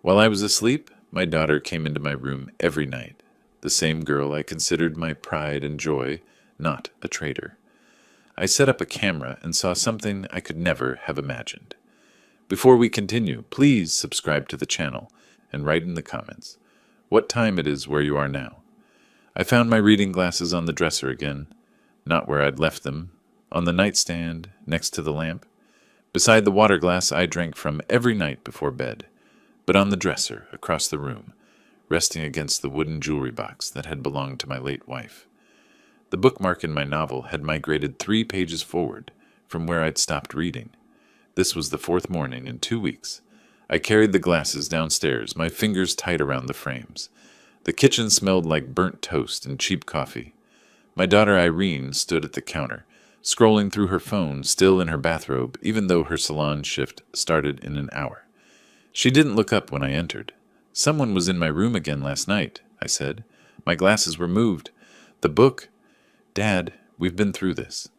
While I was asleep, my daughter came into my room every night. The same girl I considered my pride and joy, not a traitor. I set up a camera and saw something I could never have imagined. Before we continue, please subscribe to the channel and write in the comments what time it is where you are now. I found my reading glasses on the dresser again, not where I'd left them, on the nightstand next to the lamp, beside the water glass I drank from every night before bed, but on the dresser across the room, resting against the wooden jewelry box that had belonged to my late wife. The bookmark in my novel had migrated 3 pages forward from where I'd stopped reading. This was the 4th morning in 2 weeks. I carried the glasses downstairs, my fingers tight around the frames. The kitchen smelled like burnt toast and cheap coffee. My daughter Irene stood at the counter, scrolling through her phone, still in her bathrobe, even though her salon shift started in an hour. She didn't look up when I entered. "Someone was in my room again last night," I said. "My glasses were moved. The book—" "Dad, we've been through this."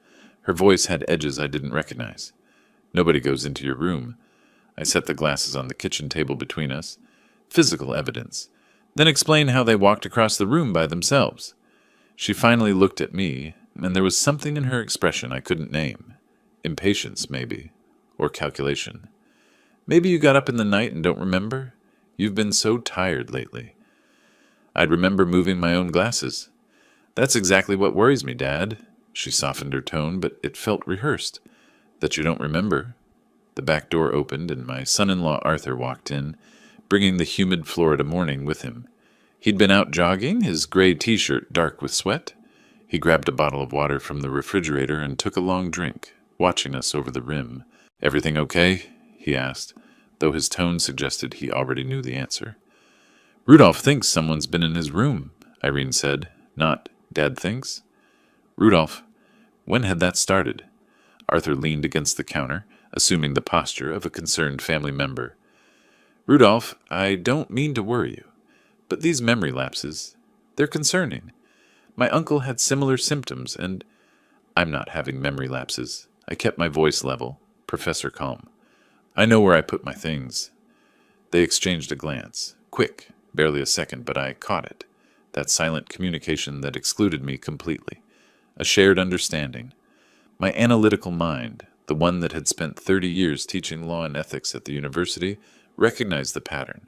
Her voice had edges I didn't recognize. "Nobody goes into your room." I set the glasses on the kitchen table between us. "Physical evidence. Then explain how they walked across the room by themselves." She finally looked at me, and there was something in her expression I couldn't name. Impatience, maybe. Or calculation. "Maybe you got up in the night and don't remember? You've been so tired lately." "I'd remember moving my own glasses." "That's exactly what worries me, Dad." She softened her tone, but it felt rehearsed. "That you don't remember." The back door opened, and my son-in-law Arthur walked in, bringing the humid Florida morning with him. He'd been out jogging, his gray t-shirt dark with sweat. He grabbed a bottle of water from the refrigerator and took a long drink, watching us over the rim. "Everything okay?" he asked, though his tone suggested he already knew the answer. "Rudolph thinks someone's been in his room," Irene said. "Not, Dad thinks?" "Rudolph." When had that started? Arthur leaned against the counter, assuming the posture of a concerned family member. "Rudolph, I don't mean to worry you, but these memory lapses, they're concerning. My uncle had similar symptoms, and—" "I'm not having memory lapses." I kept my voice level, Professor calm. "I know where I put my things." They exchanged a glance. Quick, barely a second, but I caught it. That silent communication that excluded me completely. A shared understanding. My analytical mind, the one that had spent 30 years teaching law and ethics at the university, recognized the pattern.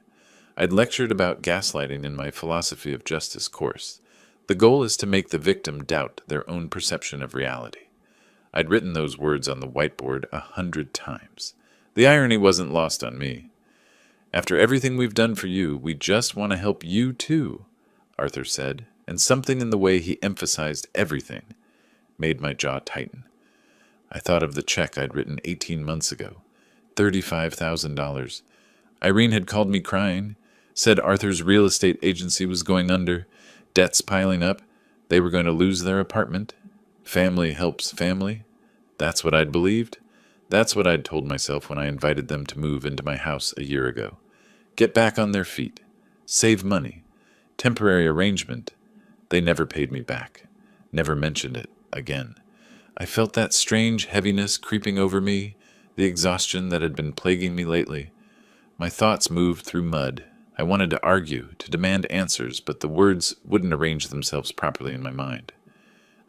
I'd lectured about gaslighting in my philosophy of justice course. The goal is to make the victim doubt their own perception of reality. I'd written those words on the whiteboard 100 times. The irony wasn't lost on me. "After everything we've done for you, we just want to help you too," Arthur said, and something in the way he emphasized everything made my jaw tighten. I thought of the check I'd written 18 months ago. $35,000. Irene had called me crying, said Arthur's real estate agency was going under, debts piling up, they were going to lose their apartment. Family helps family. That's what I'd believed. That's what I'd told myself when I invited them to move into my house a year ago. Get back on their feet. Save money. Temporary arrangement. They never paid me back. Never mentioned it again. I felt that strange heaviness creeping over me, the exhaustion that had been plaguing me lately. My thoughts moved through mud. I wanted to argue, to demand answers, but the words wouldn't arrange themselves properly in my mind.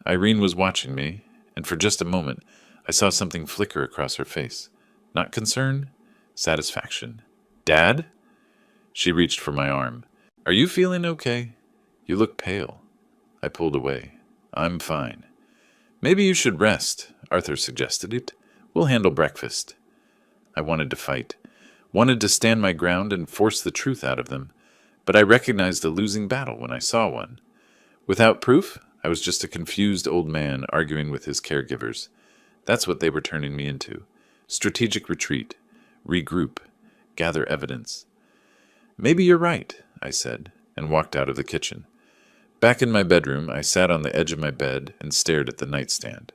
Irene was watching me, and for just a moment, I saw something flicker across her face. Not concern, satisfaction. "Dad?" She reached for my arm. "Are you feeling okay? You look pale." I pulled away. "I'm fine." "Maybe you should rest," Arthur suggested it. "We'll handle breakfast." I wanted to fight, wanted to stand my ground and force the truth out of them, but I recognized a losing battle when I saw one. Without proof, I was just a confused old man arguing with his caregivers. That's what they were turning me into. Strategic retreat, regroup, gather evidence. "Maybe you're right," I said, and walked out of the kitchen. Back in my bedroom, I sat on the edge of my bed and stared at the nightstand.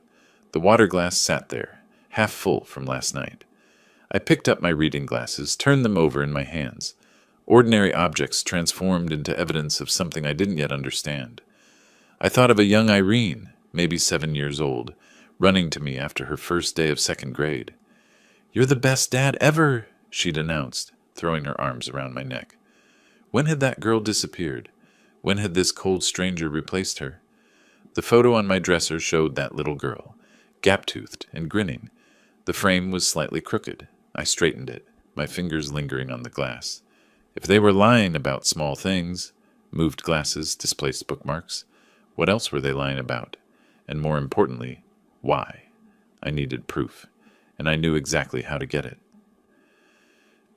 The water glass sat there, half full from last night. I picked up my reading glasses, turned them over in my hands. Ordinary objects transformed into evidence of something I didn't yet understand. I thought of a young Irene, maybe 7 years old, running to me after her first day of 2nd grade. "You're the best dad ever," she'd announced, throwing her arms around my neck. When had that girl disappeared? When had this cold stranger replaced her? The photo on my dresser showed that little girl, gap-toothed and grinning. The frame was slightly crooked. I straightened it, my fingers lingering on the glass. If they were lying about small things, moved glasses, displaced bookmarks, what else were they lying about? And more importantly, why? I needed proof, and I knew exactly how to get it.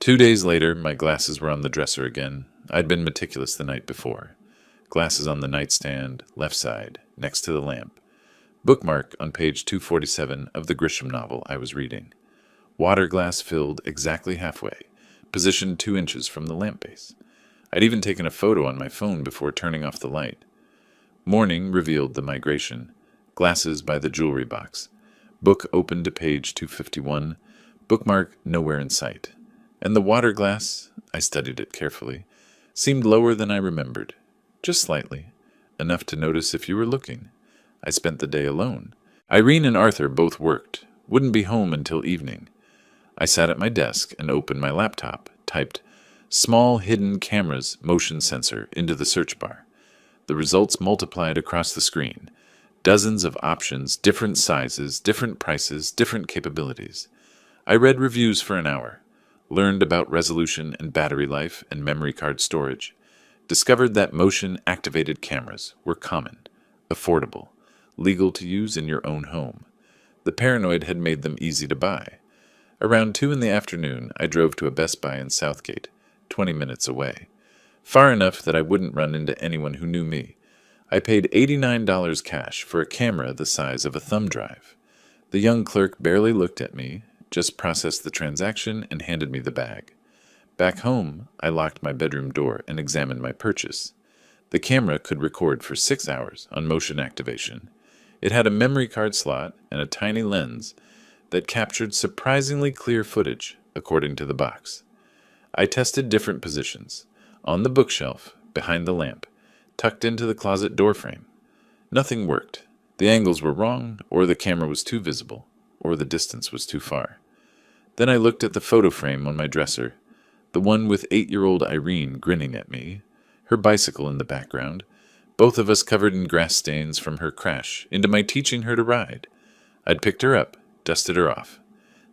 2 days later, my glasses were on the dresser again. I'd been meticulous the night before. Glasses on the nightstand, left side, next to the lamp. Bookmark on page 247 of the Grisham novel I was reading. Water glass filled exactly halfway, positioned 2 inches from the lamp base. I'd even taken a photo on my phone before turning off the light. Morning revealed the migration. Glasses by the jewelry box. Book open to page 251. Bookmark nowhere in sight. And the water glass, I studied it carefully, seemed lower than I remembered. Just slightly. Enough to notice if you were looking. I spent the day alone. Irene and Arthur both worked. Wouldn't be home until evening. I sat at my desk and opened my laptop, typed "small hidden cameras motion sensor" into the search bar. The results multiplied across the screen. Dozens of options, different sizes, different prices, different capabilities. I read reviews for an hour. Learned about resolution and battery life and memory card storage. Discovered that motion-activated cameras were common, affordable, legal to use in your own home. The paranoid had made them easy to buy. Around 2 in the afternoon, I drove to a Best Buy in Southgate, 20 minutes away. Far enough that I wouldn't run into anyone who knew me. I paid $89 cash for a camera the size of a thumb drive. The young clerk barely looked at me, just processed the transaction and handed me the bag. Back home, I locked my bedroom door and examined my purchase. The camera could record for 6 hours on motion activation. It had a memory card slot and a tiny lens that captured surprisingly clear footage, according to the box. I tested different positions. On the bookshelf, behind the lamp, tucked into the closet door frame. Nothing worked. The angles were wrong, or the camera was too visible, or the distance was too far. Then I looked at the photo frame on my dresser, the one with 8-year-old Irene grinning at me, her bicycle in the background, both of us covered in grass stains from her crash into my teaching her to ride. I'd picked her up, dusted her off.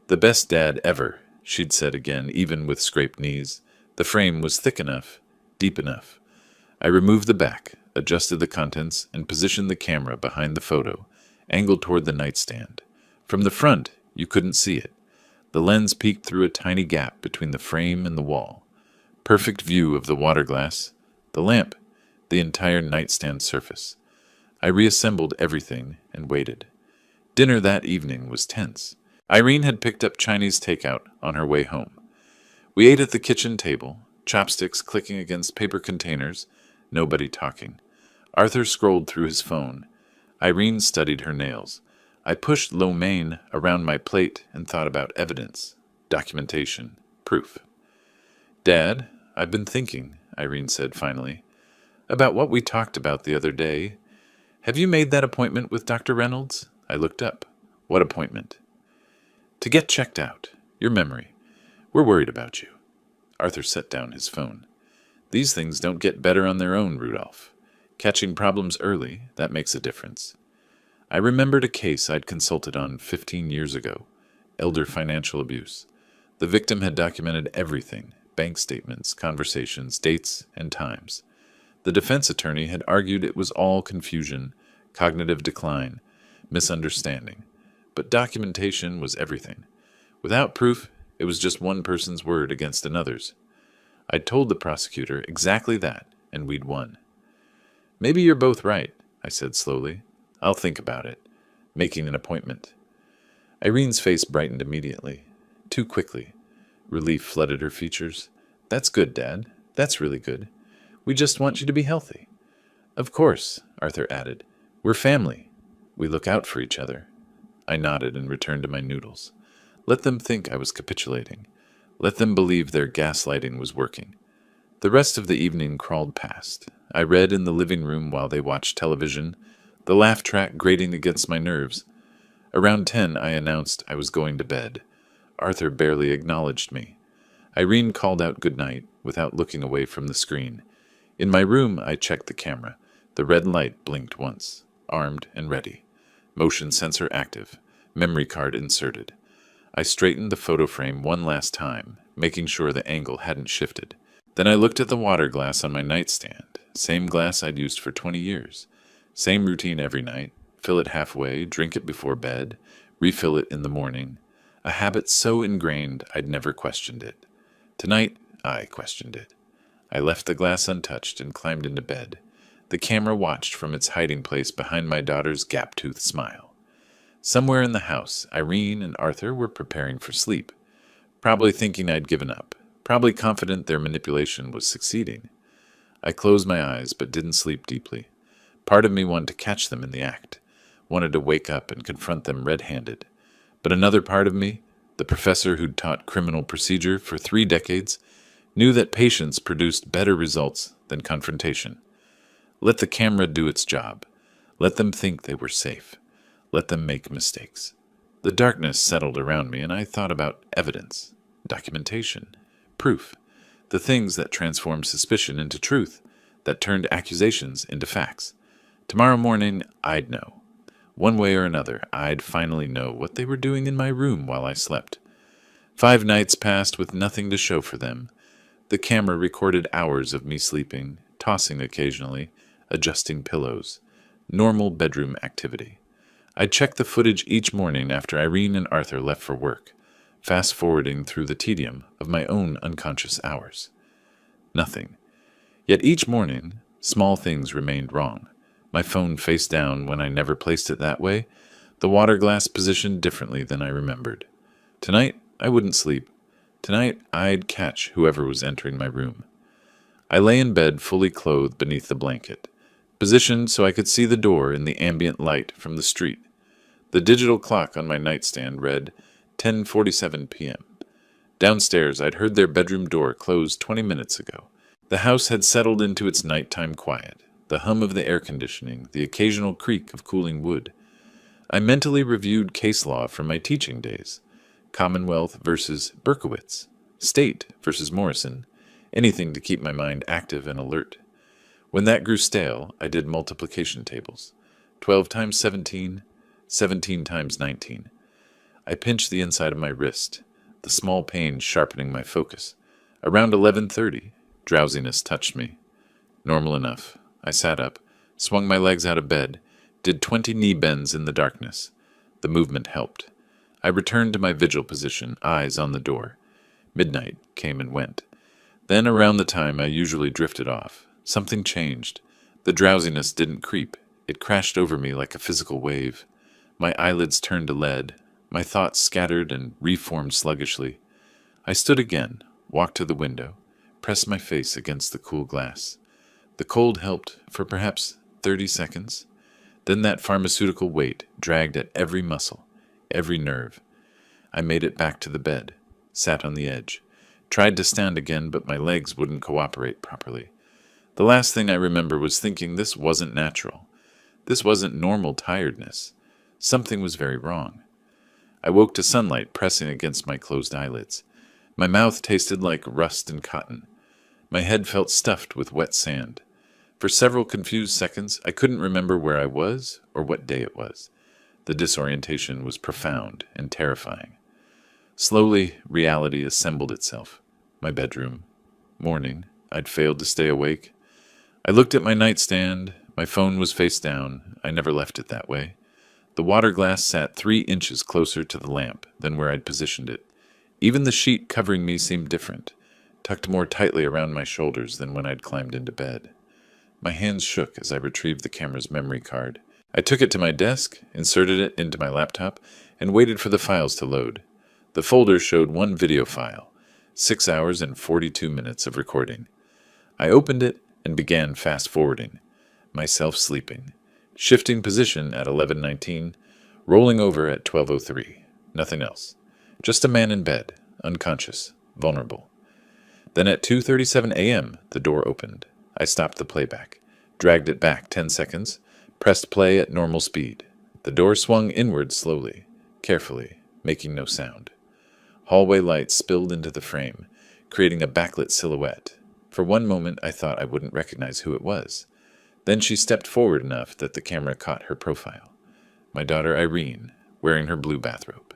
"The best dad ever," she'd said again, even with scraped knees. The frame was thick enough, deep enough. I removed the back, adjusted the contents, and positioned the camera behind the photo, angled toward the nightstand. From the front, you couldn't see it. The lens peeked through a tiny gap between the frame and the wall. Perfect view of the water glass, the lamp, the entire nightstand surface. I reassembled everything and waited. Dinner that evening was tense. Irene had picked up Chinese takeout on her way home. We ate at the kitchen table, chopsticks clicking against paper containers, nobody talking. Arthur scrolled through his phone. Irene studied her nails. I pushed lo mein around my plate and thought about evidence, documentation, proof. "Dad, I've been thinking," Irene said finally, "about what we talked about the other day. Have you made that appointment with Dr. Reynolds?" I looked up. "What appointment?" "To get checked out. Your memory. We're worried about you." Arthur set down his phone. "These things don't get better on their own, Rudolph. Catching problems early, that makes a difference." I remembered a case I'd consulted on 15 years ago, elder financial abuse. The victim had documented everything, bank statements, conversations, dates, and times. The defense attorney had argued it was all confusion, cognitive decline, misunderstanding. But documentation was everything. Without proof, it was just one person's word against another's. I'd told the prosecutor exactly that, and we'd won. "Maybe you're both right," I said slowly. "I'll think about it. Making an appointment." Irene's face brightened immediately. Too quickly. Relief flooded her features. "That's good, Dad. That's really good. We just want you to be healthy." "Of course," Arthur added. "We're family. We look out for each other." I nodded and returned to my noodles. Let them think I was capitulating. Let them believe their gaslighting was working. The rest of the evening crawled past. I read in the living room while they watched television, the laugh track grating against my nerves. Around 10, I announced I was going to bed. Arthur barely acknowledged me. Irene called out goodnight without looking away from the screen. In my room, I checked the camera. The red light blinked once. Armed and ready. Motion sensor active. Memory card inserted. I straightened the photo frame one last time, making sure the angle hadn't shifted. Then I looked at the water glass on my nightstand. Same glass I'd used for 20 years. Same routine every night. Fill it halfway, drink it before bed, refill it in the morning. A habit so ingrained I'd never questioned it. Tonight, I questioned it. I left the glass untouched and climbed into bed. The camera watched from its hiding place behind my daughter's gap-toothed smile. Somewhere in the house, Irene and Arthur were preparing for sleep, probably thinking I'd given up, probably confident their manipulation was succeeding. I closed my eyes but didn't sleep deeply. Part of me wanted to catch them in the act, wanted to wake up and confront them red-handed. But another part of me, the professor who'd taught criminal procedure for 3 decades, knew that patience produced better results than confrontation. Let the camera do its job. Let them think they were safe. Let them make mistakes. The darkness settled around me, and I thought about evidence, documentation, proof, the things that transformed suspicion into truth, that turned accusations into facts. Tomorrow morning, I'd know. One way or another, I'd finally know what they were doing in my room while I slept. 5 nights passed with nothing to show for them. The camera recorded hours of me sleeping, tossing occasionally, adjusting pillows. Normal bedroom activity. I'd check the footage each morning after Irene and Arthur left for work, fast-forwarding through the tedium of my own unconscious hours. Nothing. Yet each morning, small things remained wrong. My phone face down when I never placed it that way, the water glass positioned differently than I remembered. Tonight, I wouldn't sleep. Tonight, I'd catch whoever was entering my room. I lay in bed fully clothed beneath the blanket, positioned so I could see the door in the ambient light from the street. The digital clock on my nightstand read 10:47 p.m. Downstairs, I'd heard their bedroom door close 20 minutes ago. The house had settled into its nighttime quiet, the hum of the air conditioning, the occasional creak of cooling wood. I mentally reviewed case law from my teaching days. Commonwealth versus Berkowitz, State versus Morrison, anything to keep my mind active and alert. When that grew stale, I did multiplication tables. 12 times 17, 17 times 19. I pinched the inside of my wrist, the small pain sharpening my focus. Around 11:30, drowsiness touched me. Normal enough. I sat up, swung my legs out of bed, did 20 knee bends in the darkness. The movement helped. I returned to my vigil position, eyes on the door. Midnight came and went. Then, around the time I usually drifted off, something changed. The drowsiness didn't creep. It crashed over me like a physical wave. My eyelids turned to lead. My thoughts scattered and reformed sluggishly. I stood again, walked to the window, pressed my face against the cool glass. The cold helped for perhaps 30 seconds. Then that pharmaceutical weight dragged at every muscle, every nerve. I made it back to the bed, sat on the edge, tried to stand again, but my legs wouldn't cooperate properly. The last thing I remember was thinking this wasn't natural. This wasn't normal tiredness. Something was very wrong. I woke to sunlight pressing against my closed eyelids. My mouth tasted like rust and cotton. My head felt stuffed with wet sand. For several confused seconds, I couldn't remember where I was or what day it was. The disorientation was profound and terrifying. Slowly, reality assembled itself. My bedroom. Morning. I'd failed to stay awake. I looked at my nightstand. My phone was face down. I never left it that way. The water glass sat 3 inches closer to the lamp than where I'd positioned it. Even the sheet covering me seemed different, tucked more tightly around my shoulders than when I'd climbed into bed. My hands shook as I retrieved the camera's memory card. I took it to my desk, inserted it into my laptop, and waited for the files to load. The folder showed 1 video file, 6 hours and 42 minutes of recording. I opened it and began fast-forwarding, myself sleeping, shifting position at 11:19, rolling over at 12:03. Nothing else. Just a man in bed, unconscious, vulnerable. Then at 2:37 a.m., the door opened. I stopped the playback, dragged it back 10 seconds, pressed play at normal speed. The door swung inward slowly, carefully, making no sound. Hallway light spilled into the frame, creating a backlit silhouette. For one moment, I thought I wouldn't recognize who it was. Then she stepped forward enough that the camera caught her profile. My daughter Irene, wearing her blue bathrobe.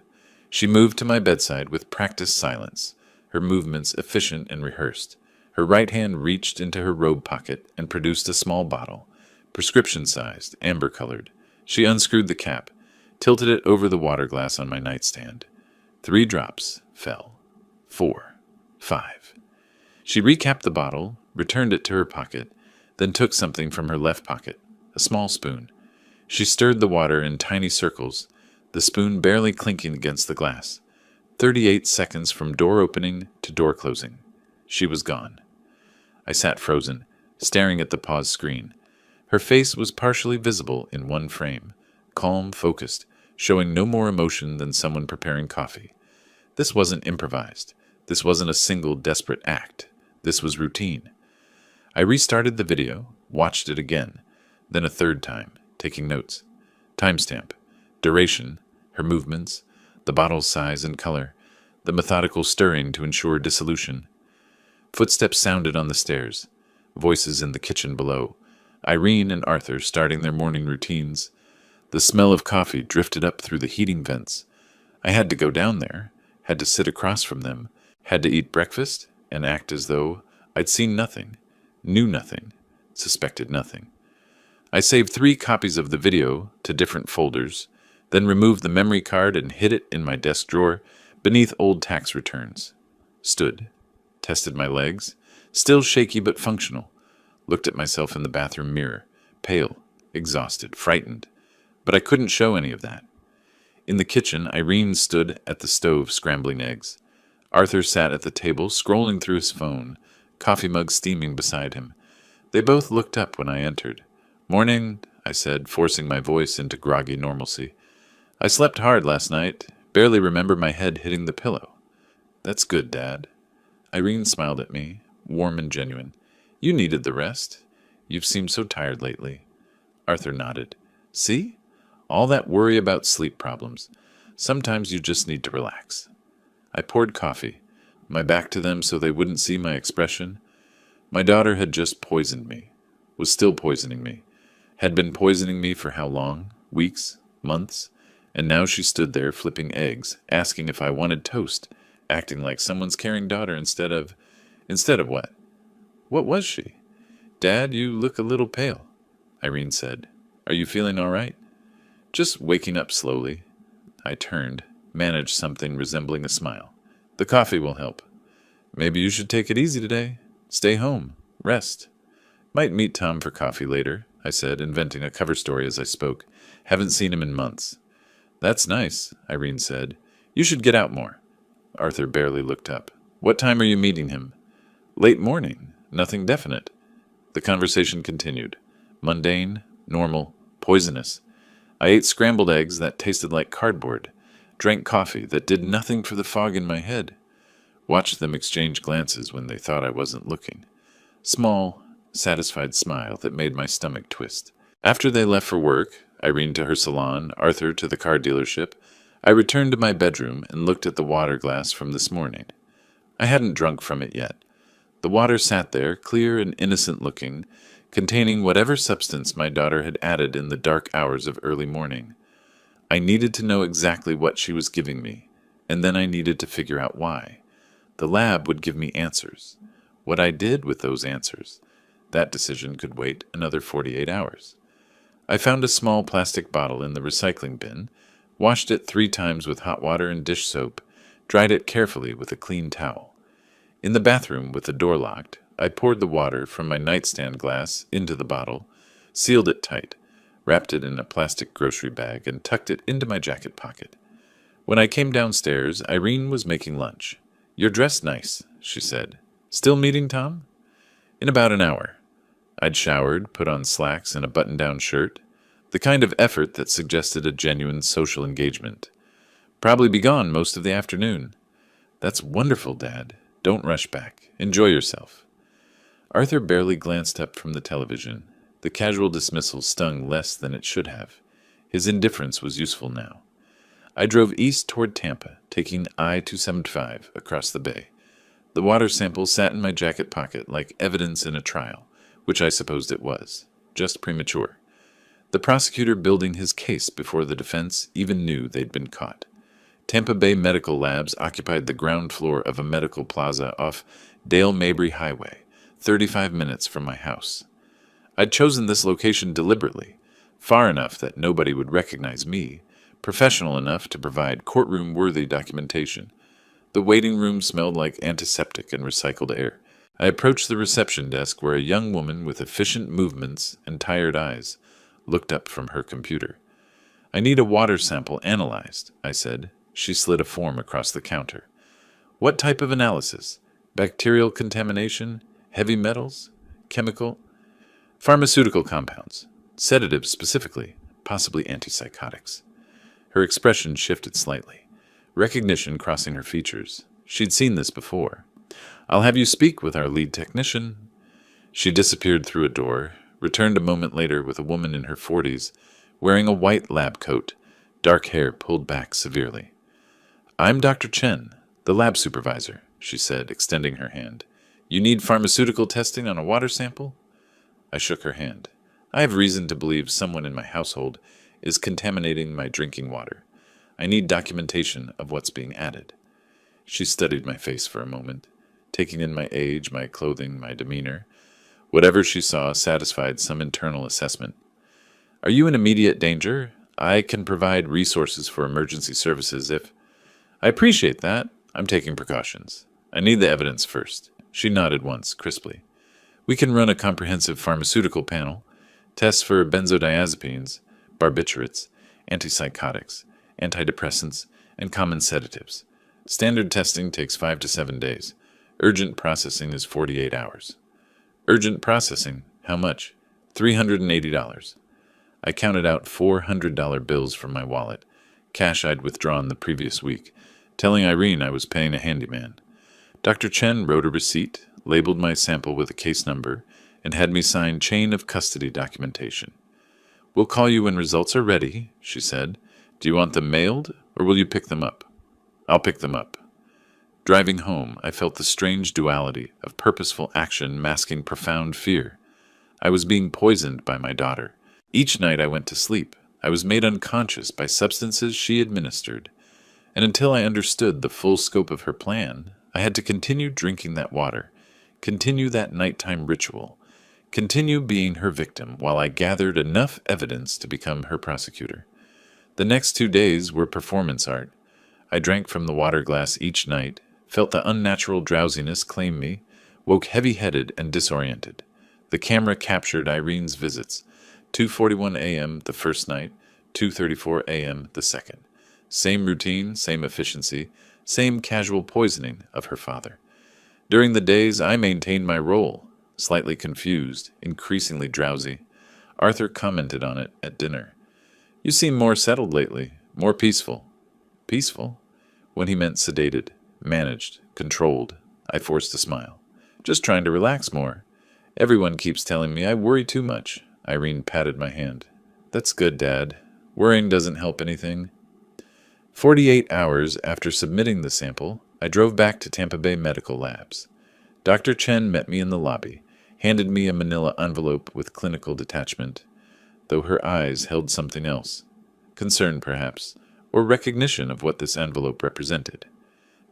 She moved to my bedside with practiced silence, her movements efficient and rehearsed. Her right hand reached into her robe pocket and produced a small bottle, prescription-sized, amber-colored. She unscrewed the cap, tilted it over the water glass on my nightstand. 3 drops fell. 4. 5. She recapped the bottle, returned it to her pocket, then took something from her left pocket, a small spoon. She stirred the water in tiny circles, the spoon barely clinking against the glass. 38 seconds from door opening to door closing. She was gone. I sat frozen, staring at the paused screen. Her face was partially visible in one frame, calm, focused, showing no more emotion than someone preparing coffee. This wasn't improvised. This wasn't a single desperate act. This was routine. I restarted the video, watched it again, then a third time, taking notes. Timestamp, duration, her movements, the bottle's size and color, the methodical stirring to ensure dissolution. Footsteps sounded on the stairs, voices in the kitchen below, Irene and Arthur starting their morning routines. The smell of coffee drifted up through the heating vents. I had to go down there, had to sit across from them, had to eat breakfast and act as though I'd seen nothing, knew nothing, suspected nothing. I saved 3 copies of the video to different folders, then removed the memory card and hid it in my desk drawer beneath old tax returns. Stood, tested my legs, still shaky but functional, looked at myself in the bathroom mirror, pale, exhausted, frightened, but I couldn't show any of that. In the kitchen, Irene stood at the stove scrambling eggs. Arthur sat at the table scrolling through his phone, coffee mug steaming beside him. They both looked up when I entered. "Morning," I said, forcing my voice into groggy normalcy. "I slept hard last night. Barely remember my head hitting the pillow." "That's good, Dad." Irene smiled at me, warm and genuine. "You needed the rest. You've seemed so tired lately." Arthur nodded. "See? All that worry about sleep problems. Sometimes you just need to relax." I poured coffee, my back to them so they wouldn't see my expression. My daughter had just poisoned me, was still poisoning me, had been poisoning me for how long? Weeks? Months? And now she stood there flipping eggs, asking if I wanted toast, acting like someone's caring daughter instead of what? What was she? "Dad, you look a little pale," Irene said. "Are you feeling all right?" "Just waking up slowly." I turned, managed something resembling a smile. "The coffee will help." "Maybe you should take it easy today. Stay home. Rest." "Might meet Tom for coffee later," I said, inventing a cover story as I spoke. "Haven't seen him in months." "That's nice," Irene said. "You should get out more." Arthur barely looked up. "What time are you meeting him?" "Late morning. Nothing definite." The conversation continued. Mundane, normal, poisonous. I ate scrambled eggs that tasted like cardboard, drank coffee that did nothing for the fog in my head, watched them exchange glances when they thought I wasn't looking. Small, satisfied smile that made my stomach twist. After they left for work, Irene to her salon, Arthur to the car dealership, I returned to my bedroom and looked at the water glass from this morning. I hadn't drunk from it yet. The water sat there, clear and innocent-looking, containing whatever substance my daughter had added in the dark hours of early morning. I needed to know exactly what she was giving me, and then I needed to figure out why. The lab would give me answers. What I did with those answers, that decision could wait another 48 hours. I found a small plastic bottle in the recycling bin, washed it 3 times with hot water and dish soap, dried it carefully with a clean towel. In the bathroom, with the door locked, I poured the water from my nightstand glass into the bottle, sealed it tight, wrapped it in a plastic grocery bag, and tucked it into my jacket pocket. When I came downstairs, Irene was making lunch. "You're dressed nice," she said. "Still meeting Tom?" "In about an hour." I'd showered, put on slacks and a button-down shirt, the kind of effort that suggested a genuine social engagement. "Probably be gone most of the afternoon." "That's wonderful, Dad. Don't rush back. Enjoy yourself." Arthur barely glanced up from the television. The casual dismissal stung less than it should have. His indifference was useful now. I drove east toward Tampa, taking I-275 across the bay. The water sample sat in my jacket pocket like evidence in a trial, which I supposed it was, just premature. The prosecutor building his case before the defense even knew they'd been caught. Tampa Bay Medical Labs occupied the ground floor of a medical plaza off Dale Mabry Highway, 35 minutes from my house. I'd chosen this location deliberately, far enough that nobody would recognize me, professional enough to provide courtroom-worthy documentation. The waiting room smelled like antiseptic and recycled air. I approached the reception desk where a young woman with efficient movements and tired eyes looked up from her computer. "I need a water sample analyzed," I said. She slid a form across the counter. "What type of analysis? Bacterial contamination? Heavy metals? Chemical? Pharmaceutical compounds. Sedatives specifically, possibly antipsychotics." Her expression shifted slightly, recognition crossing her features. She'd seen this before. "I'll have you speak with our lead technician." She disappeared through a door, returned a moment later with a woman in her 40s, wearing a white lab coat, dark hair pulled back severely. "I'm Dr. Chen, the lab supervisor," she said, extending her hand. "You need pharmaceutical testing on a water sample?" I shook her hand. "I have reason to believe someone in my household is contaminating my drinking water. I need documentation of what's being added." She studied my face for a moment, taking in my age, my clothing, my demeanor. Whatever she saw satisfied some internal assessment. "Are you in immediate danger? I can provide resources for emergency services if—" "I appreciate that. I'm taking precautions. I need the evidence first." She nodded once, crisply. "We can run a comprehensive pharmaceutical panel, tests for benzodiazepines, barbiturates, antipsychotics, antidepressants, and common sedatives. Standard testing takes 5 to 7 days. Urgent processing is 48 hours. "Urgent processing? How much?" $380. I counted out $400 bills from my wallet, cash I'd withdrawn the previous week, telling Irene I was paying a handyman. Dr. Chen wrote a receipt, labeled my sample with a case number, and had me sign chain of custody documentation. "We'll call you when results are ready," she said. "Do you want them mailed, or will you pick them up?" "I'll pick them up." Driving home, I felt the strange duality of purposeful action masking profound fear. I was being poisoned by my daughter. Each night I went to sleep, I was made unconscious by substances she administered, and until I understood the full scope of her plan, I had to continue drinking that water, continue that nighttime ritual, continue being her victim while I gathered enough evidence to become her prosecutor. The next 2 days were performance art. I drank from the water glass each night, felt the unnatural drowsiness claim me, woke heavy-headed and disoriented. The camera captured Irene's visits, 2:41 a.m. the first night, 2:34 a.m. the second. Same routine, same efficiency, same casual poisoning of her father. During the days, I maintained my role, slightly confused, increasingly drowsy. Arthur commented on it at dinner. "You seem more settled lately, more peaceful." Peaceful? When he meant sedated, managed, controlled, I forced a smile. "Just trying to relax more. Everyone keeps telling me I worry too much." Irene patted my hand. "That's good, Dad. Worrying doesn't help anything." 48 hours after submitting the sample, I drove back to Tampa Bay Medical Labs. Dr. Chen met me in the lobby, handed me a manila envelope with clinical detachment, though her eyes held something else. Concern, perhaps, or recognition of what this envelope represented.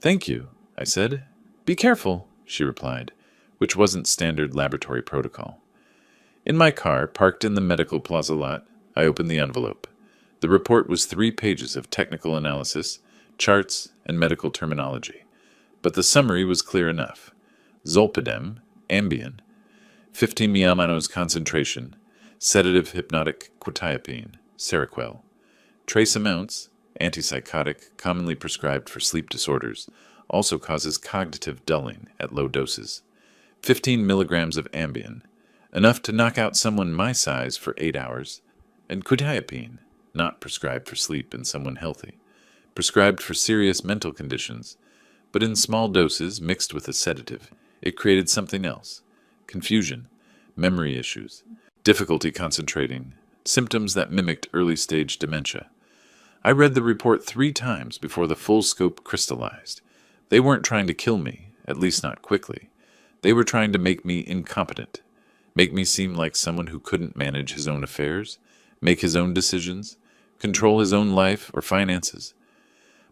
"Thank you," I said. "Be careful," she replied, which wasn't standard laboratory protocol. In my car, parked in the medical plaza lot, I opened the envelope. The report was 3 pages of technical analysis, charts, and medical terminology. But the summary was clear enough. Zolpidem, Ambien, 15 mg concentration, sedative hypnotic quetiapine, Seroquel. Trace amounts, antipsychotic, commonly prescribed for sleep disorders, also causes cognitive dulling at low doses. 15 milligrams of Ambien, enough to knock out someone my size for 8 hours, and quetiapine, not prescribed for sleep in someone healthy, prescribed for serious mental conditions, but in small doses mixed with a sedative, it created something else: confusion, memory issues, difficulty concentrating, symptoms that mimicked early-stage dementia. I read the report 3 times before the full scope crystallized. They weren't trying to kill me, at least not quickly. They were trying to make me incompetent, make me seem like someone who couldn't manage his own affairs, make his own decisions, control his own life or finances.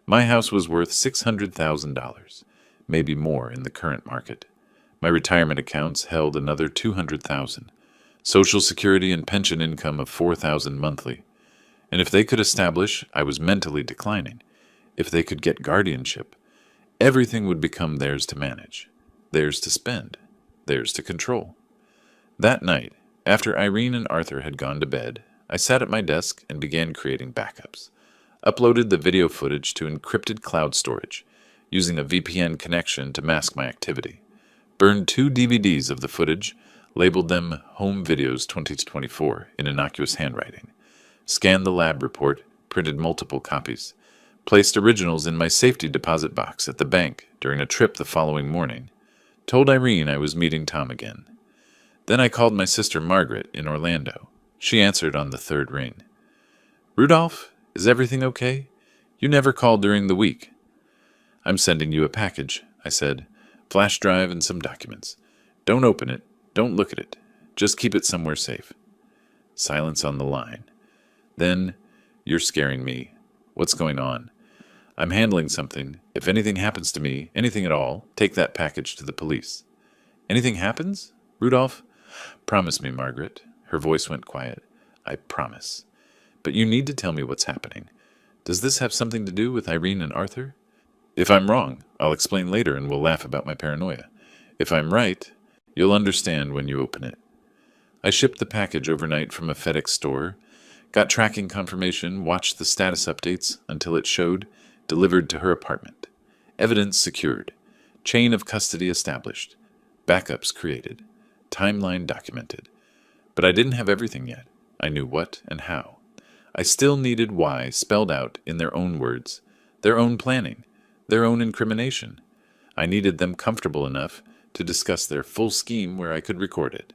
My house was worth $600,000, maybe more in the current market. My retirement accounts held another $200,000, Social Security and pension income of $4,000 monthly. And if they could establish I was mentally declining, if they could get guardianship, everything would become theirs to manage, theirs to spend, theirs to control. That night, after Irene and Arthur had gone to bed, I sat at my desk and began creating backups. Uploaded the video footage to encrypted cloud storage, using a VPN connection to mask my activity. Burned 2 DVDs of the footage, labeled them Home Videos 2024 in innocuous handwriting. Scanned the lab report, printed multiple copies. Placed originals in my safety deposit box at the bank during a trip the following morning. Told Irene I was meeting Tom again. Then I called my sister Margaret in Orlando. She answered on the 3rd ring. "Rudolph, is everything okay? You never called during the week." "I'm sending you a package," I said. "Flash drive and some documents. Don't open it. Don't look at it. Just keep it somewhere safe." Silence on the line. Then, "You're scaring me. What's going on?" "I'm handling something. If anything happens to me, anything at all, take that package to the police." "Anything happens? Rudolph?" "Promise me, Margaret." Her voice went quiet. "I promise. But you need to tell me what's happening. Does this have something to do with Irene and Arthur? If I'm wrong, I'll explain later and we'll laugh about my paranoia. If I'm right, you'll understand when you open it." I shipped the package overnight from a FedEx store, got tracking confirmation, watched the status updates until it showed delivered to her apartment. Evidence secured. Chain of custody established. Backups created. Timeline documented. But I didn't have everything yet. I knew what and how. I still needed why spelled out in their own words, their own planning, their own incrimination. I needed them comfortable enough to discuss their full scheme where I could record it.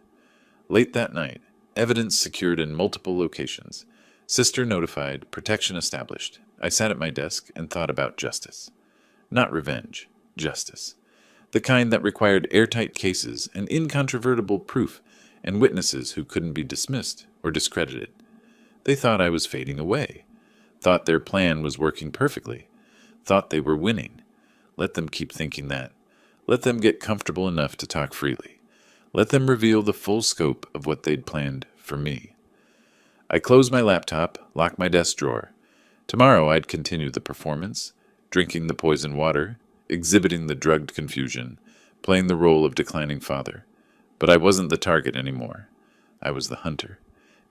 Late that night, evidence secured in multiple locations. Sister notified, protection established. I sat at my desk and thought about justice. Not revenge, justice. The kind that required airtight cases and incontrovertible proof and witnesses who couldn't be dismissed or discredited. They thought I was fading away, thought their plan was working perfectly, thought they were winning. Let them keep thinking that. Let them get comfortable enough to talk freely. Let them reveal the full scope of what they'd planned for me. I closed my laptop, locked my desk drawer. Tomorrow I'd continue the performance, drinking the poison water, exhibiting the drugged confusion, playing the role of declining father. But I wasn't the target anymore. I was the hunter.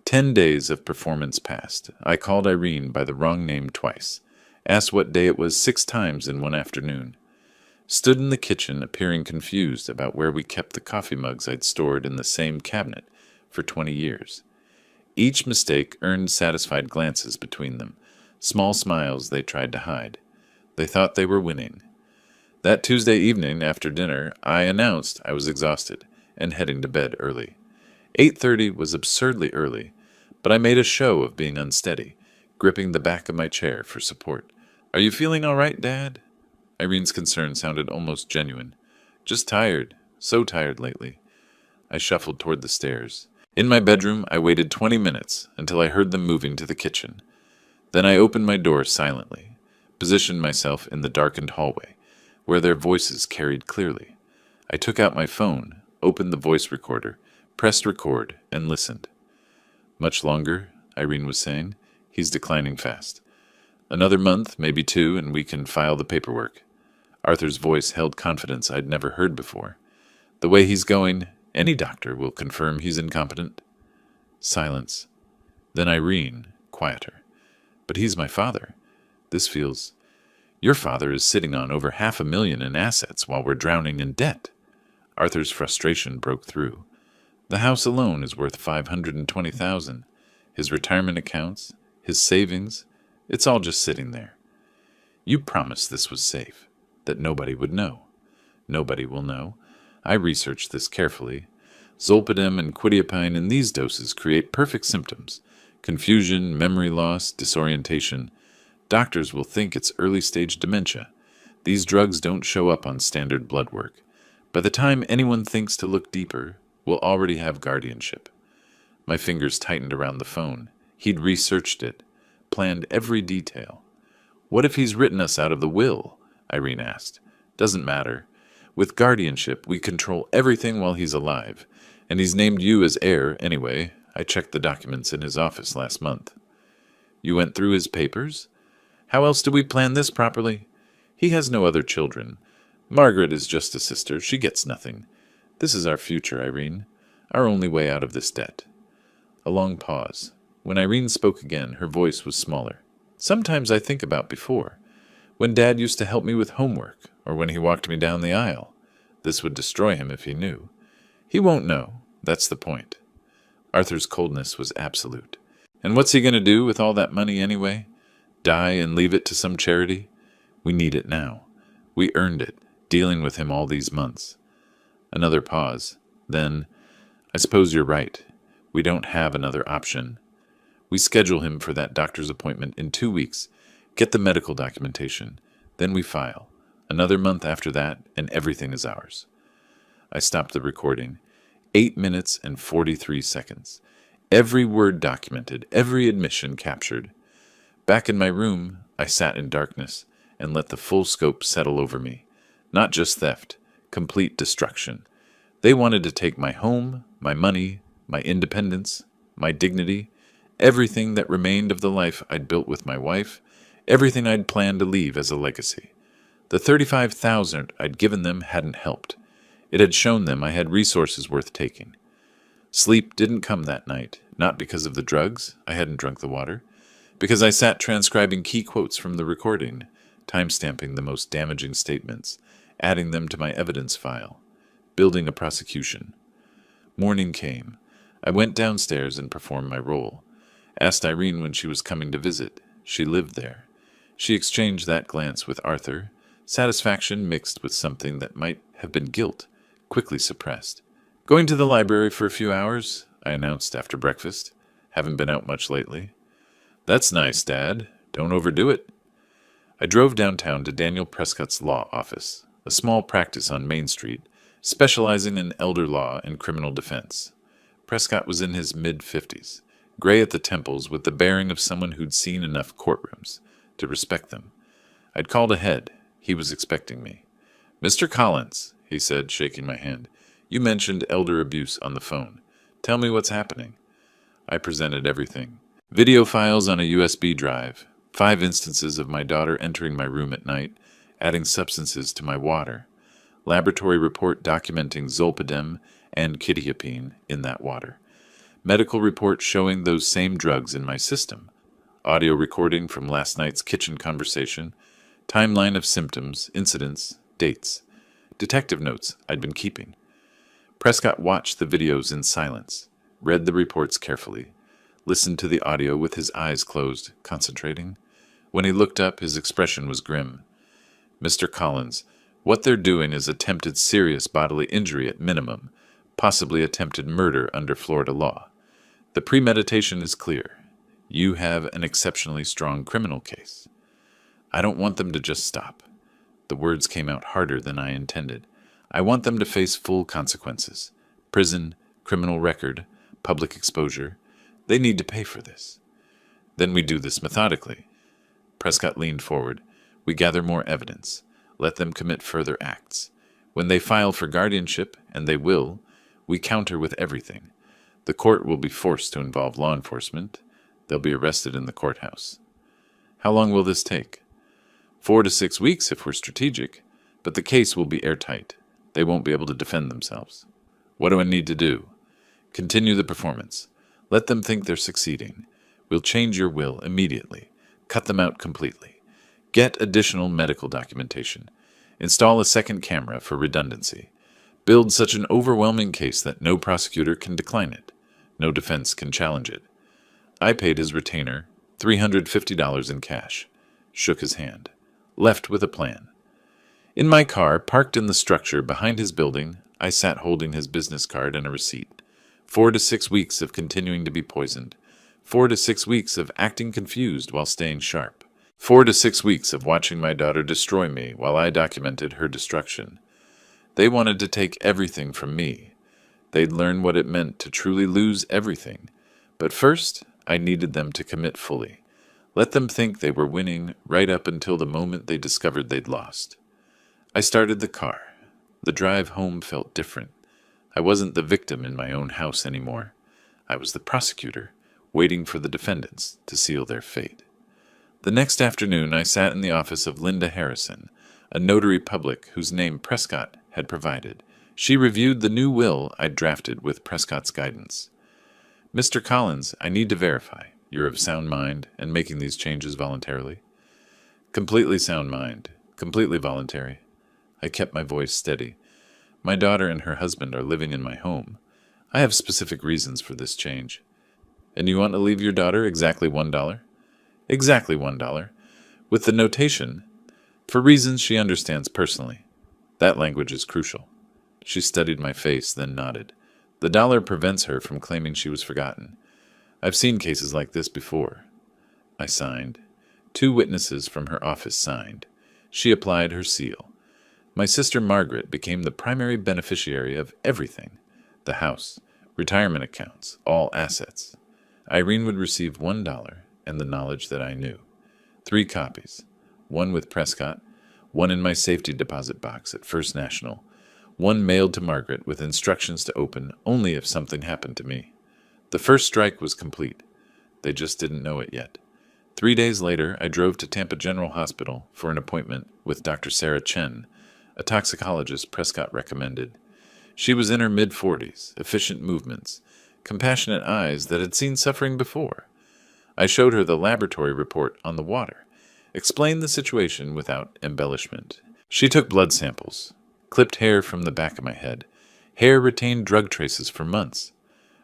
10 days of performance passed. I called Irene by the wrong name twice, asked what day it was 6 times in one afternoon. Stood in the kitchen appearing confused about where we kept the coffee mugs I'd stored in the same cabinet for 20 years. Each mistake earned satisfied glances between them, small smiles they tried to hide. They thought they were winning. That Tuesday evening after dinner, I announced I was exhausted and heading to bed early. 8:30 was absurdly early, but I made a show of being unsteady, gripping the back of my chair for support. "Are you feeling all right, Dad?" Irene's concern sounded almost genuine. "Just tired. So tired lately." I shuffled toward the stairs. In my bedroom, I waited 20 minutes until I heard them moving to the kitchen. Then I opened my door silently, positioned myself in the darkened hallway, where their voices carried clearly. I took out my phone, opened the voice recorder, pressed record, and listened. "Much longer," Irene was saying. "He's declining fast. Another month, maybe 2, and we can file the paperwork." Arthur's voice held confidence I'd never heard before. "The way he's going, any doctor will confirm he's incompetent." Silence. Then Irene, quieter. "But he's my father. This feels... Your father is sitting on over $500,000 in assets while we're drowning in debt." Arthur's frustration broke through. "The house alone is worth $520,000. His retirement accounts, his savings, it's all just sitting there. You promised this was safe, that nobody would know. Nobody will know. I researched this carefully. Zolpidem and quetiapine in these doses create perfect symptoms: confusion, memory loss, disorientation. Doctors will think it's early-stage dementia. These drugs don't show up on standard blood work. By the time anyone thinks to look deeper, we'll already have guardianship. My fingers tightened around the phone. He'd researched it, planned every detail. What if he's written us out of the will? Irene asked. Doesn't matter. With guardianship, we control everything while he's alive. And he's named you as heir anyway. I checked the documents in his office last month. You went through his papers? How else do we plan this properly? He has no other children. Margaret is just a sister. She gets nothing. This is our future, Irene. Our only way out of this debt. A long pause. When Irene spoke again, her voice was smaller. Sometimes I think about before. When Dad used to help me with homework, or when he walked me down the aisle. This would destroy him if he knew. He won't know. That's the point. Arthur's coldness was absolute. And what's he going to do with all that money anyway? Die and leave it to some charity? We need it now. We earned it, dealing with him all these months. Another pause. Then, I suppose you're right. We don't have another option. We schedule him for that doctor's appointment in 2 weeks, get the medical documentation, then we file. Another month after that, and everything is ours. I stopped the recording. 8 minutes and 43 seconds. Every word documented, every admission captured. Back in my room, I sat in darkness and let the full scope settle over me. Not just theft, complete destruction. They wanted to take my home, my money, my independence, my dignity, everything that remained of the life I'd built with my wife, everything I'd planned to leave as a legacy. The $35,000 I'd given them hadn't helped. It had shown them I had resources worth taking. Sleep didn't come that night, not because of the drugs, I hadn't drunk the water, because I sat transcribing key quotes from the recording, timestamping the most damaging statements, adding them to my evidence file, building a prosecution. Morning came. I went downstairs and performed my role. Asked Irene when she was coming to visit. She lived there. She exchanged that glance with Arthur, satisfaction mixed with something that might have been guilt, quickly suppressed. Going to the library for a few hours, I announced after breakfast. Haven't been out much lately. That's nice, Dad. Don't overdo it. I drove downtown to Daniel Prescott's law office, a small practice on Main Street, specializing in elder law and criminal defense. Prescott was in his mid-50s, gray at the temples with the bearing of someone who'd seen enough courtrooms to respect them. I'd called ahead. He was expecting me. Mr. Collins, he said, shaking my hand, you mentioned elder abuse on the phone. Tell me what's happening. I presented everything. Video files on a USB drive, 5 instances of my daughter entering my room at night, adding substances to my water, laboratory report documenting zolpidem and quetiapine in that water, medical report showing those same drugs in my system, audio recording from last night's kitchen conversation, timeline of symptoms, incidents, dates, detective notes I'd been keeping. Prescott watched the videos in silence, read the reports carefully, listened to the audio with his eyes closed, concentrating. When he looked up, his expression was grim. Mr. Collins, what they're doing is attempted serious bodily injury at minimum, possibly attempted murder under Florida law. The premeditation is clear. You have an exceptionally strong criminal case. I don't want them to just stop. The words came out harder than I intended. I want them to face full consequences. Prison, criminal record, public exposure. They need to pay for this. Then we do this methodically. Prescott leaned forward. We gather more evidence. Let them commit further acts. When they file for guardianship, and they will, we counter with everything. The court will be forced to involve law enforcement. They'll be arrested in the courthouse. How long will this take? 4 to 6 weeks if we're strategic, but the case will be airtight. They won't be able to defend themselves. What do I need to do? Continue the performance. Let them think they're succeeding. We'll change your will immediately. Cut them out completely. Get additional medical documentation. Install a second camera for redundancy. Build such an overwhelming case that no prosecutor can decline it. No defense can challenge it. I paid his retainer $350 in cash. Shook his hand. Left with a plan. In my car, parked in the structure behind his building, I sat holding his business card and a receipt. 4 to 6 weeks of continuing to be poisoned. 4 to 6 weeks of acting confused while staying sharp. 4 to 6 weeks of watching my daughter destroy me while I documented her destruction. They wanted to take everything from me. They'd learn what it meant to truly lose everything. But first, I needed them to commit fully. Let them think they were winning right up until the moment they discovered they'd lost. I started the car. The drive home felt different. I wasn't the victim in my own house anymore. I was the prosecutor, waiting for the defendants to seal their fate. The next afternoon, I sat in the office of Linda Harrison, a notary public whose name Prescott had provided. She reviewed the new will I'd drafted with Prescott's guidance. "Mr. Collins, I need to verify. You're of sound mind and making these changes voluntarily?" "Completely sound mind. Completely voluntary." I kept my voice steady. "My daughter and her husband are living in my home. I have specific reasons for this change." "And you want to leave your daughter exactly $1? "Exactly $1, with the notation, for reasons she understands personally." That language is crucial. She studied my face, then nodded. The dollar prevents her from claiming she was forgotten. I've seen cases like this before. I signed. 2 witnesses from her office signed. She applied her seal. My sister Margaret became the primary beneficiary of everything: the house, retirement accounts, all assets. Irene would receive $1 and the knowledge that I knew. 3 copies, one with Prescott, one in my safety deposit box at First National, one mailed to Margaret with instructions to open only if something happened to me. The first strike was complete. They just didn't know it yet. 3 days later, I drove to Tampa General Hospital for an appointment with Dr. Sarah Chen, a toxicologist Prescott recommended. She was in her mid-40s, efficient movements, compassionate eyes that had seen suffering before. I showed her the laboratory report on the water, explained the situation without embellishment. She took blood samples, clipped hair from the back of my head. Hair retained drug traces for months.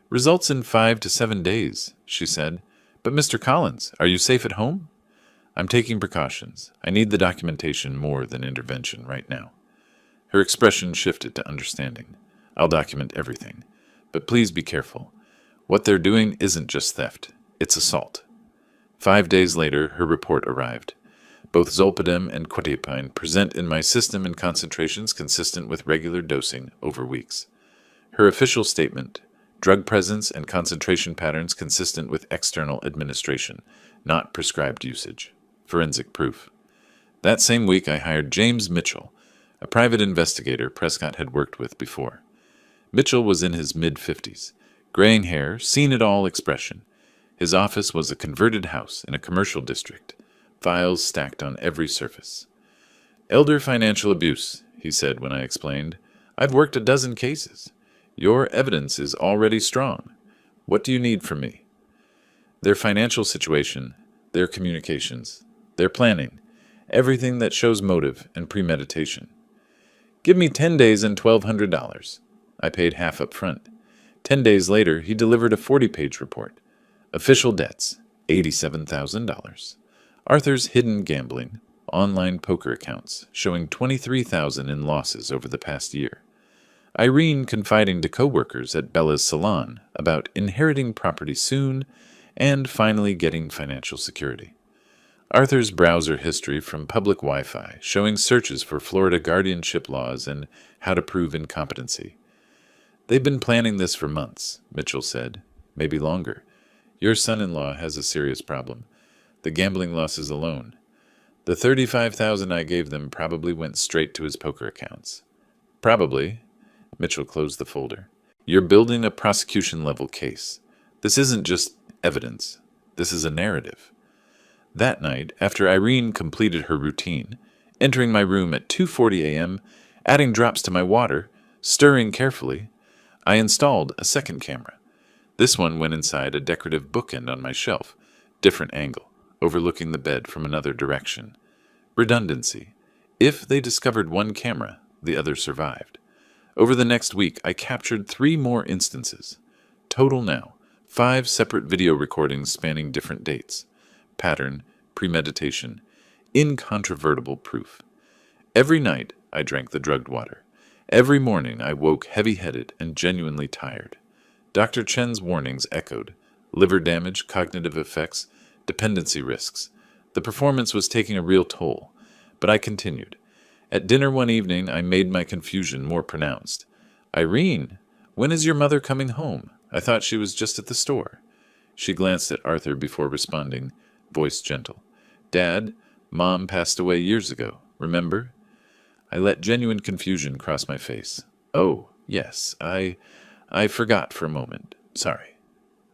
"Results in 5 to 7 days, she said. "But Mr. Collins, are you safe at home?" "I'm taking precautions. I need the documentation more than intervention right now." Her expression shifted to understanding. "I'll document everything. But please be careful. What they're doing isn't just theft. It's assault." 5 days later, her report arrived. Both zolpidem and quetiapine present in my system in concentrations consistent with regular dosing over weeks. Her official statement: drug presence and concentration patterns consistent with external administration, not prescribed usage. Forensic proof. That same week, I hired James Mitchell, a private investigator Prescott had worked with before. Mitchell was in his mid-50s, graying hair, seen-it-all expression. His office was a converted house in a commercial district, files stacked on every surface. "Elder financial abuse," he said when I explained. "I've worked a dozen cases. Your evidence is already strong. What do you need from me?" "Their financial situation, their communications, their planning, everything that shows motive and premeditation." "Give me 10 days and $1,200. I paid half up front. 10 days later, he delivered a 40-page report. Official debts, $87,000. Arthur's hidden gambling, online poker accounts, showing $23,000 in losses over the past year. Irene confiding to coworkers at Bella's salon about inheriting property soon and finally getting financial security. Arthur's browser history from public Wi-Fi, showing searches for Florida guardianship laws and how to prove incompetency. "They've been planning this for months," Mitchell said. "Maybe longer. Your son-in-law has a serious problem. The gambling losses alone. The $35,000 I gave them probably went straight to his poker accounts." "Probably." Mitchell closed the folder. "You're building a prosecution-level case. This isn't just evidence. This is a narrative." That night, after Irene completed her routine, entering my room at 2:40 a.m., adding drops to my water, stirring carefully, I installed a second camera. This one went inside a decorative bookend on my shelf, different angle, overlooking the bed from another direction. Redundancy. If they discovered one camera, the other survived. Over the next week, I captured 3 more instances. Total now, 5 separate video recordings spanning different dates. Pattern, premeditation, incontrovertible proof. Every night, I drank the drugged water. Every morning, I woke heavy-headed and genuinely tired. Dr. Chen's warnings echoed: liver damage, cognitive effects, dependency risks. The performance was taking a real toll, but I continued. At dinner one evening, I made my confusion more pronounced. "Irene, when is your mother coming home? I thought she was just at the store." She glanced at Arthur before responding, voice gentle. "Dad, Mom passed away years ago, remember?" I let genuine confusion cross my face. "Oh, yes, I forgot for a moment. Sorry."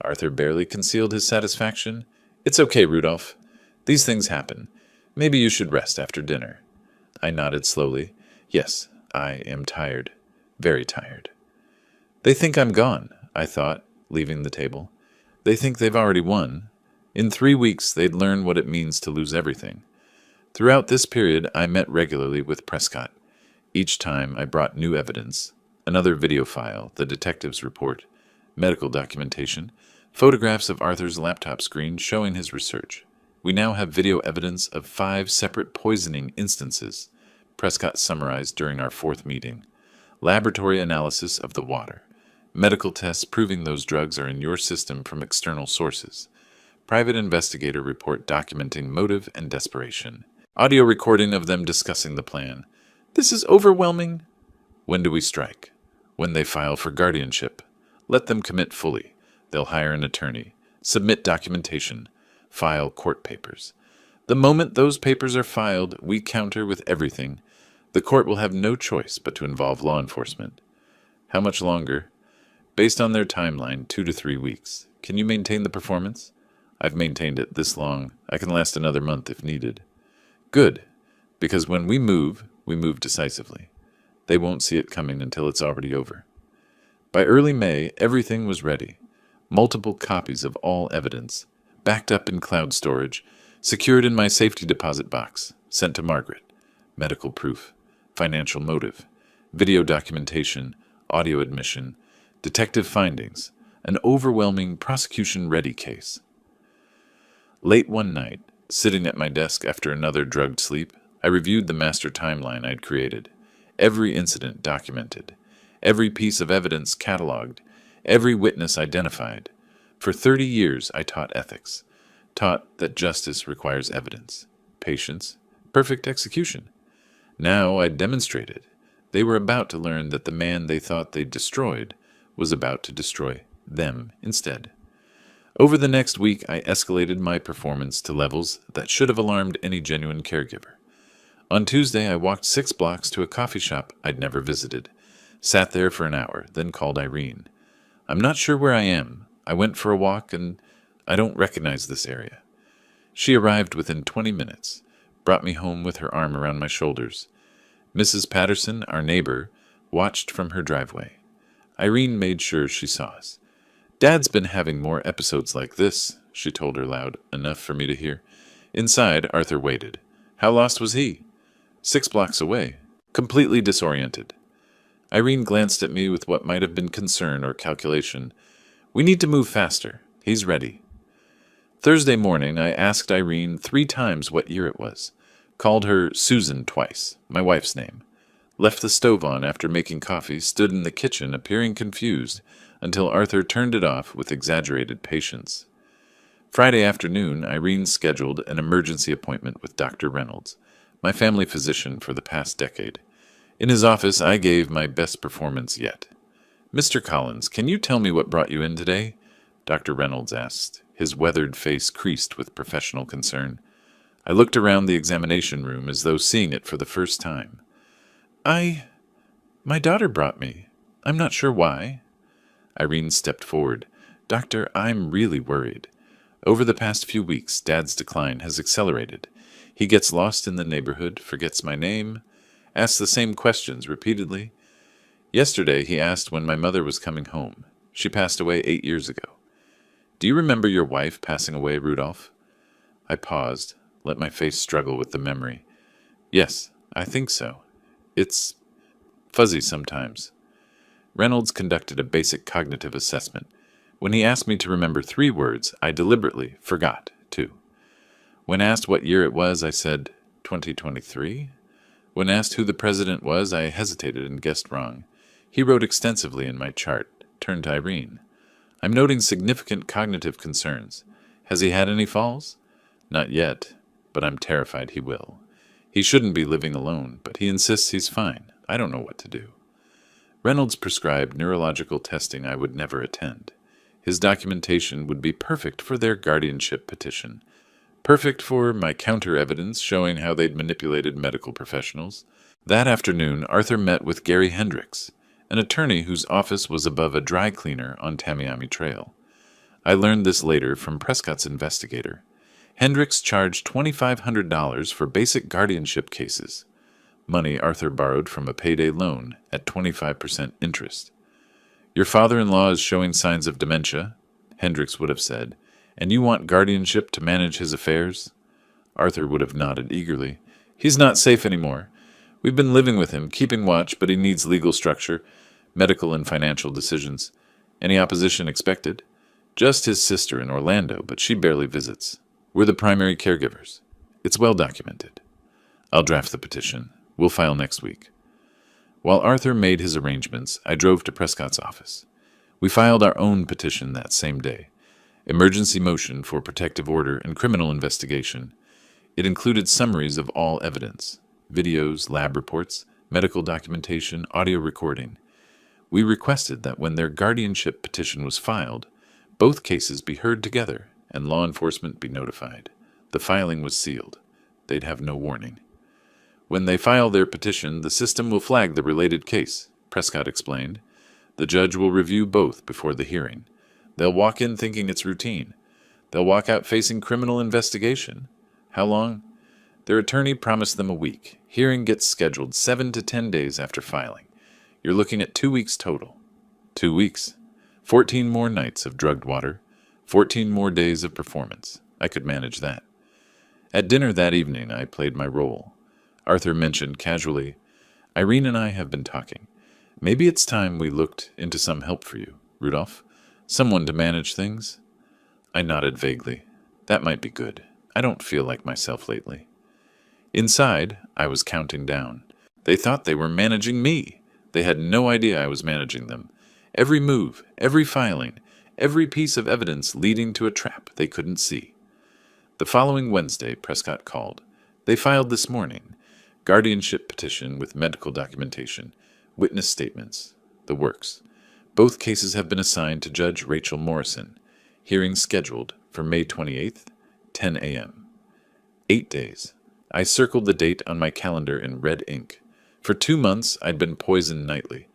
Arthur barely concealed his satisfaction. "It's okay, Rudolph. These things happen. Maybe you should rest after dinner." I nodded slowly. "Yes, I am tired. Very tired." They think I'm gone, I thought, leaving the table. They think they've already won. In 3 weeks, they'd learn what it means to lose everything. Throughout this period, I met regularly with Prescott. Each time, I brought new evidence, another video file, the detective's report, medical documentation, photographs of Arthur's laptop screen showing his research. We now have video evidence of 5 separate poisoning instances, Prescott summarized during our 4th meeting. Laboratory analysis of the water. Medical tests proving those drugs are in your system from external sources. Private investigator report documenting motive and desperation. Audio recording of them discussing the plan. "This is overwhelming." When do we strike? When they file for guardianship. Let them commit fully. They'll hire an attorney. Submit documentation. File court papers. The moment those papers are filed, we counter with everything. The court will have no choice but to involve law enforcement. How much longer? Based on their timeline, 2 to 3 weeks. Can you maintain the performance? I've maintained it this long. I can last another month if needed. Good, because when we move decisively. They won't see it coming until it's already over. By early May, everything was ready. Multiple copies of all evidence, backed up in cloud storage, secured in my safety deposit box, sent to Margaret. Medical proof, financial motive, video documentation, audio admission, detective findings, an overwhelming prosecution-ready case. Late one night, sitting at my desk after another drugged sleep, I reviewed the master timeline I'd created. Every incident documented. Every piece of evidence cataloged. Every witness identified. For 30 years, I taught ethics. Taught that justice requires evidence, patience, perfect execution. Now I demonstrated. They were about to learn that the man they thought they'd destroyed was about to destroy them instead. Over the next week, I escalated my performance to levels that should have alarmed any genuine caregiver. On Tuesday, I walked 6 blocks to a coffee shop I'd never visited, sat there for an hour, then called Irene. "I'm not sure where I am. I went for a walk, and I don't recognize this area." She arrived within 20 minutes, brought me home with her arm around my shoulders. Mrs. Patterson, our neighbor, watched from her driveway. Irene made sure she saw us. "Dad's been having more episodes like this," she told her loud enough for me to hear. Inside, Arthur waited. How lost was he? 6 blocks away, completely disoriented. Irene glanced at me with what might have been concern or calculation. "We need to move faster. He's ready." Thursday morning, I asked Irene 3 times what year it was. Called her Susan twice, my wife's name. Left the stove on after making coffee, stood in the kitchen appearing confused, until Arthur turned it off with exaggerated patience. Friday afternoon, Irene scheduled an emergency appointment with Dr. Reynolds, my family physician for the past decade. In his office, I gave my best performance yet. "Mr. Collins, can you tell me what brought you in today?" Dr. Reynolds asked, his weathered face creased with professional concern. I looked around the examination room as though seeing it for the first time. My daughter brought me. I'm not sure why." Irene stepped forward. "Doctor, I'm really worried. Over the past few weeks, Dad's decline has accelerated. He gets lost in the neighborhood, forgets my name, asks the same questions repeatedly. Yesterday, he asked when my mother was coming home. She passed away 8 years ago. Do you remember your wife passing away, Rudolph?" I paused, let my face struggle with the memory. "Yes, I think so. It's fuzzy sometimes." Reynolds conducted a basic cognitive assessment. When he asked me to remember 3 words, I deliberately forgot 2. When asked what year it was, I said 2023. When asked who the president was, I hesitated and guessed wrong. He wrote extensively in my chart, turned to Irene. "I'm noting significant cognitive concerns. Has he had any falls?" "Not yet. but I'm terrified he will. He shouldn't be living alone, but he insists he's fine. I don't know what to do. Reynolds prescribed neurological testing I would never attend. His documentation would be perfect for their guardianship petition. Perfect for my counter-evidence showing how they'd manipulated medical professionals. That afternoon, Arthur met with Gary Hendricks, an attorney whose office was above a dry cleaner on Tamiami Trail. I learned this later from Prescott's investigator. Hendricks charged $2,500 for basic guardianship cases, money Arthur borrowed from a payday loan at 25% interest. Your father-in-law is showing signs of dementia, Hendricks would have said, and you want guardianship to manage his affairs? Arthur would have nodded eagerly. He's not safe anymore. We've been living with him, keeping watch, but he needs legal structure, medical and financial decisions. Any opposition expected? Just his sister in Orlando, but she barely visits. We're the primary caregivers. It's well documented. I'll draft the petition. We'll file next week. While Arthur made his arrangements, I drove to Prescott's office. We filed our own petition that same day. Emergency motion for protective order and criminal investigation. It included summaries of all evidence, videos, lab reports, medical documentation, audio recording. We requested that when their guardianship petition was filed, both cases be heard together and law enforcement be notified. The filing was sealed. They'd have no warning. When they file their petition, the system will flag the related case, Prescott explained. The judge will review both before the hearing. They'll walk in thinking it's routine. They'll walk out facing criminal investigation. How long? Their attorney promised them a week. Hearing gets scheduled 7 to 10 days after filing. You're looking at 2 weeks total. 2 weeks. 14 more nights of drugged water. 14 more days of performance. I could manage that. At dinner that evening, I played my role. Arthur mentioned casually, Irene and I have been talking. Maybe it's time we looked into some help for you, Rudolph. Someone to manage things. I nodded vaguely. That might be good. I don't feel like myself lately. Inside, I was counting down. They thought they were managing me. They had no idea I was managing them. Every move, every filing, every piece of evidence leading to a trap they couldn't see. The following Wednesday, Prescott called. They filed this morning. Guardianship petition with medical documentation, witness statements, the works. Both cases have been assigned to Judge Rachel Morrison. Hearing scheduled for May 28th, 10 a.m. 8 days. I circled the date on my calendar in red ink. For 2 months, I'd been poisoned nightly,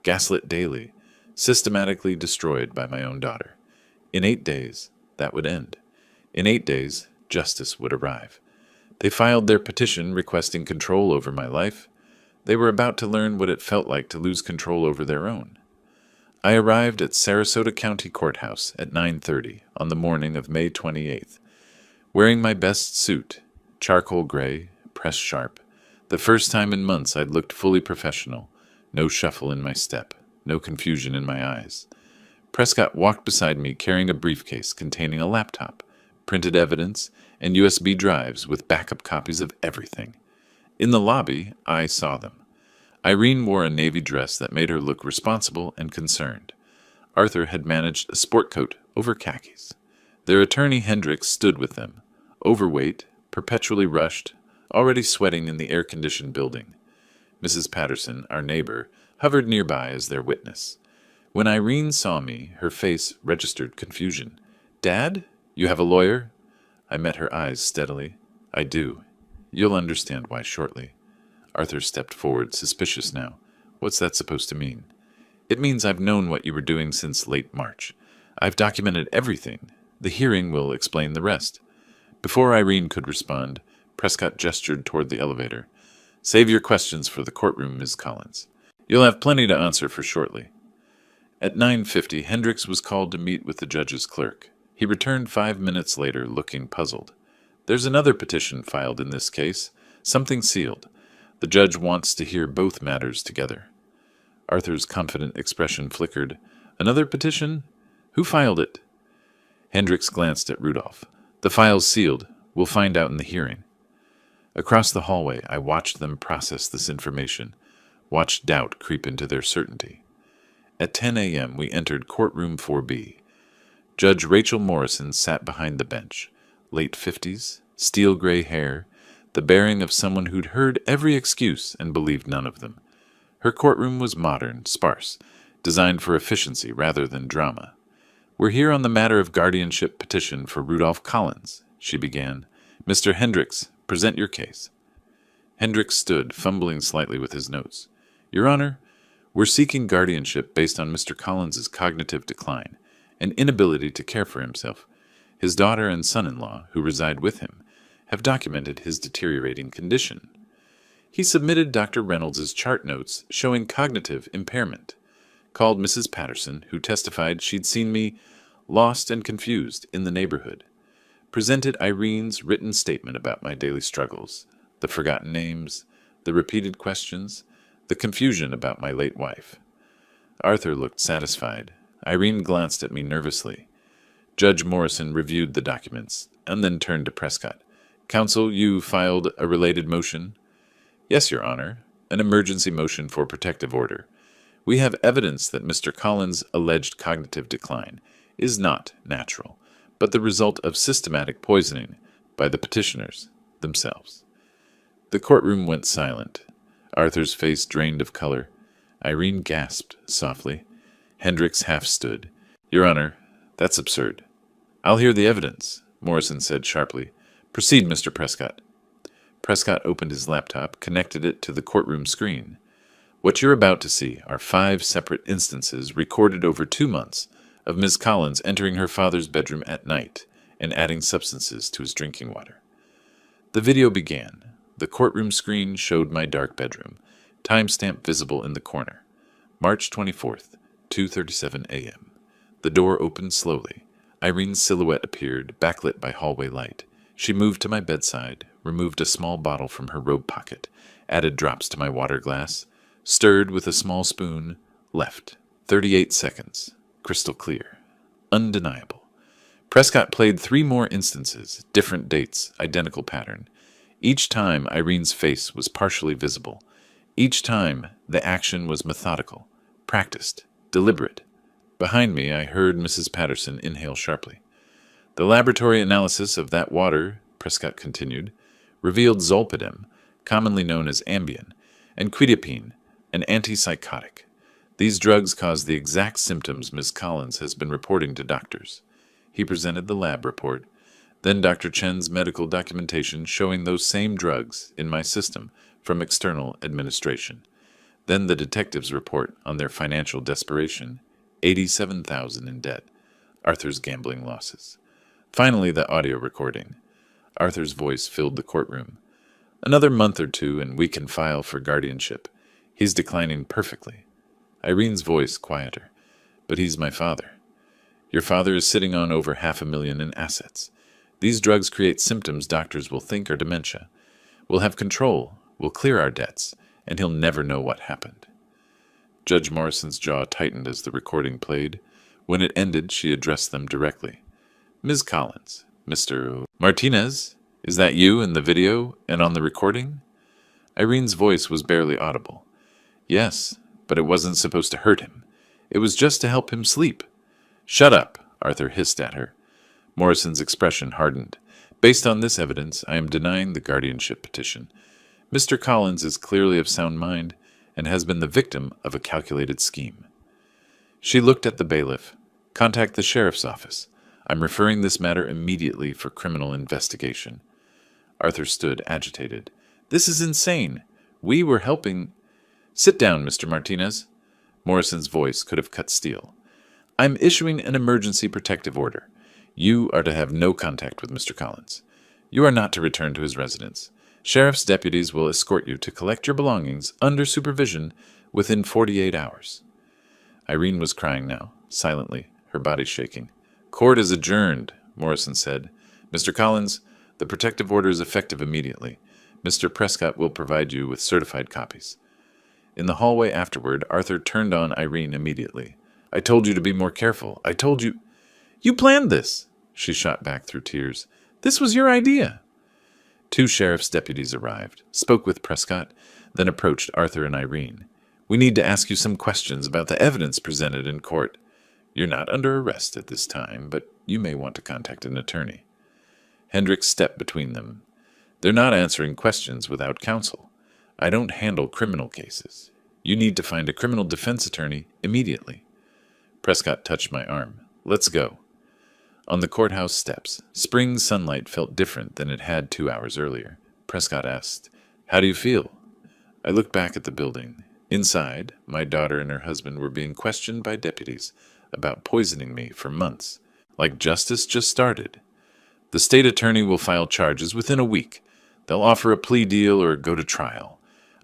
gaslit daily, systematically destroyed by my own daughter. In 8 days, that would end. In 8 days, justice would arrive. They filed their petition requesting control over my life. They were about to learn what it felt like to lose control over their own. I arrived at Sarasota County Courthouse at 9:30 on the morning of May 28th, wearing my best suit, charcoal gray, pressed sharp. The first time in months I'd looked fully professional, no shuffle in my step, no confusion in my eyes. Prescott walked beside me carrying a briefcase containing a laptop, printed evidence, and USB drives with backup copies of everything. In the lobby, I saw them. Irene wore a navy dress that made her look responsible and concerned. Arthur had managed a sport coat over khakis. Their attorney Hendricks stood with them, overweight, perpetually rushed, already sweating in the air-conditioned building. Mrs. Patterson, our neighbor, hovered nearby as their witness. When Irene saw me, her face registered confusion. "Dad? You have a lawyer?" I met her eyes steadily. "I do. You'll understand why shortly." Arthur stepped forward, suspicious now. "What's that supposed to mean?" "It means I've known what you were doing since late March. I've documented everything. The hearing will explain the rest." Before Irene could respond, Prescott gestured toward the elevator. "Save your questions for the courtroom, Ms. Collins. You'll have plenty to answer for shortly." At 9:50, Hendricks was called to meet with the judge's clerk. He returned 5 minutes later, looking puzzled. "There's another petition filed in this case, something sealed. The judge wants to hear both matters together." Arthur's confident expression flickered. "Another petition? Who filed it?" Hendricks glanced at Rudolph. "The file's sealed. We'll find out in the hearing." Across the hallway, I watched them process this information, watched doubt creep into their certainty. At 10 a.m., we entered courtroom 4B. Judge Rachel Morrison sat behind the bench, late 50s, steel gray hair, the bearing of someone who'd heard every excuse and believed none of them. Her courtroom was modern, sparse, designed for efficiency rather than drama. "We're here on the matter of guardianship petition for Rudolph Collins," she began. "Mr. Hendricks, present your case." Hendricks stood, fumbling slightly with his notes. "Your Honor, we're seeking guardianship based on Mr. Collins's cognitive decline, an inability to care for himself. His daughter and son-in-law, who reside with him, have documented his deteriorating condition. He submitted Dr. Reynolds's chart notes showing cognitive impairment, called Mrs. Patterson, who testified she'd seen me lost and confused in the neighborhood, presented Irene's written statement about my daily struggles, the forgotten names, the repeated questions, the confusion about my late wife. Arthur looked satisfied. Irene glanced at me nervously. Judge Morrison reviewed the documents and then turned to Prescott. "Counsel, you filed a related motion?" "Yes, Your Honor, an emergency motion for protective order. We have evidence that Mr. Collins' alleged cognitive decline is not natural, but the result of systematic poisoning by the petitioners themselves." The courtroom went silent. Arthur's face drained of color. Irene gasped softly. Hendricks half stood. "Your Honor, that's absurd." "I'll hear the evidence," Morrison said sharply. "Proceed, Mr. Prescott." Prescott opened his laptop, connected it to the courtroom screen. "What you're about to see are 5 separate instances recorded over 2 months of Ms. Collins entering her father's bedroom at night and adding substances to his drinking water." The video began. The courtroom screen showed my dark bedroom, timestamp visible in the corner. March 24th, 2:37 a.m. The door opened slowly. Irene's silhouette appeared, backlit by hallway light. She moved to my bedside, removed a small bottle from her robe pocket, added drops to my water glass, stirred with a small spoon, left. 38 seconds. Crystal clear. Undeniable. Prescott played 3 more instances, different dates, identical pattern. Each time Irene's face was partially visible. Each time the action was methodical, practiced, deliberate. Behind me I heard Mrs. Patterson inhale sharply. "The laboratory analysis of that water," Prescott continued, "revealed zolpidem, commonly known as Ambien, and quetiapine, an antipsychotic. These drugs cause the exact symptoms Ms. Collins has been reporting to doctors." He presented the lab report, then Dr. Chen's medical documentation showing those same drugs in my system from external administration. Then the detective's report on their financial desperation, $87,000 in debt, Arthur's gambling losses. Finally, the audio recording. Arthur's voice filled the courtroom. "Another month or 2 and we can file for guardianship. He's declining perfectly." Irene's voice quieter. "But he's my father. Your father is sitting on over $500,000 in assets. These drugs create symptoms doctors will think are dementia. We'll have control, we'll clear our debts, and he'll never know what happened." Judge Morrison's jaw tightened as the recording played. When it ended, she addressed them directly. "Ms. Collins, Mr. Martinez, is that you in the video and on the recording?" Irene's voice was barely audible. "Yes, but it wasn't supposed to hurt him. It was just to help him sleep." "Shut up," Arthur hissed at her. Morrison's expression hardened. "Based on this evidence, I am denying the guardianship petition. Mr. Collins is clearly of sound mind and has been the victim of a calculated scheme." She looked at the bailiff. "Contact the sheriff's office. I'm referring this matter immediately for criminal investigation." Arthur stood agitated. "This is insane. We were helping—" "Sit down, Mr. Martinez." Morrison's voice could have cut steel. "I'm issuing an emergency protective order. You are to have no contact with Mr. Collins. You are not to return to his residence. Sheriff's deputies will escort you to collect your belongings under supervision within 48 hours. Irene was crying now, silently, her body shaking. "Court is adjourned," Morrison said. "Mr. Collins, the protective order is effective immediately. Mr. Prescott will provide you with certified copies." In the hallway afterward, Arthur turned on Irene immediately. "I told you to be more careful. I told you—" "You planned this," she shot back through tears. "This was your idea." 2 sheriff's deputies arrived, spoke with Prescott, then approached Arthur and Irene. "We need to ask you some questions about the evidence presented in court. You're not under arrest at this time, but you may want to contact an attorney." Hendricks stepped between them. They're not answering questions without counsel. I don't handle criminal cases. You need to find a criminal defense attorney immediately. Prescott touched my arm. Let's go. On the courthouse steps, spring sunlight felt different than it had 2 hours earlier. Prescott asked, "How do you feel?" I looked back at the building. Inside, my daughter and her husband were being questioned by deputies about poisoning me for months, like justice just started. The state attorney will file charges within a week. They'll offer a plea deal or go to trial.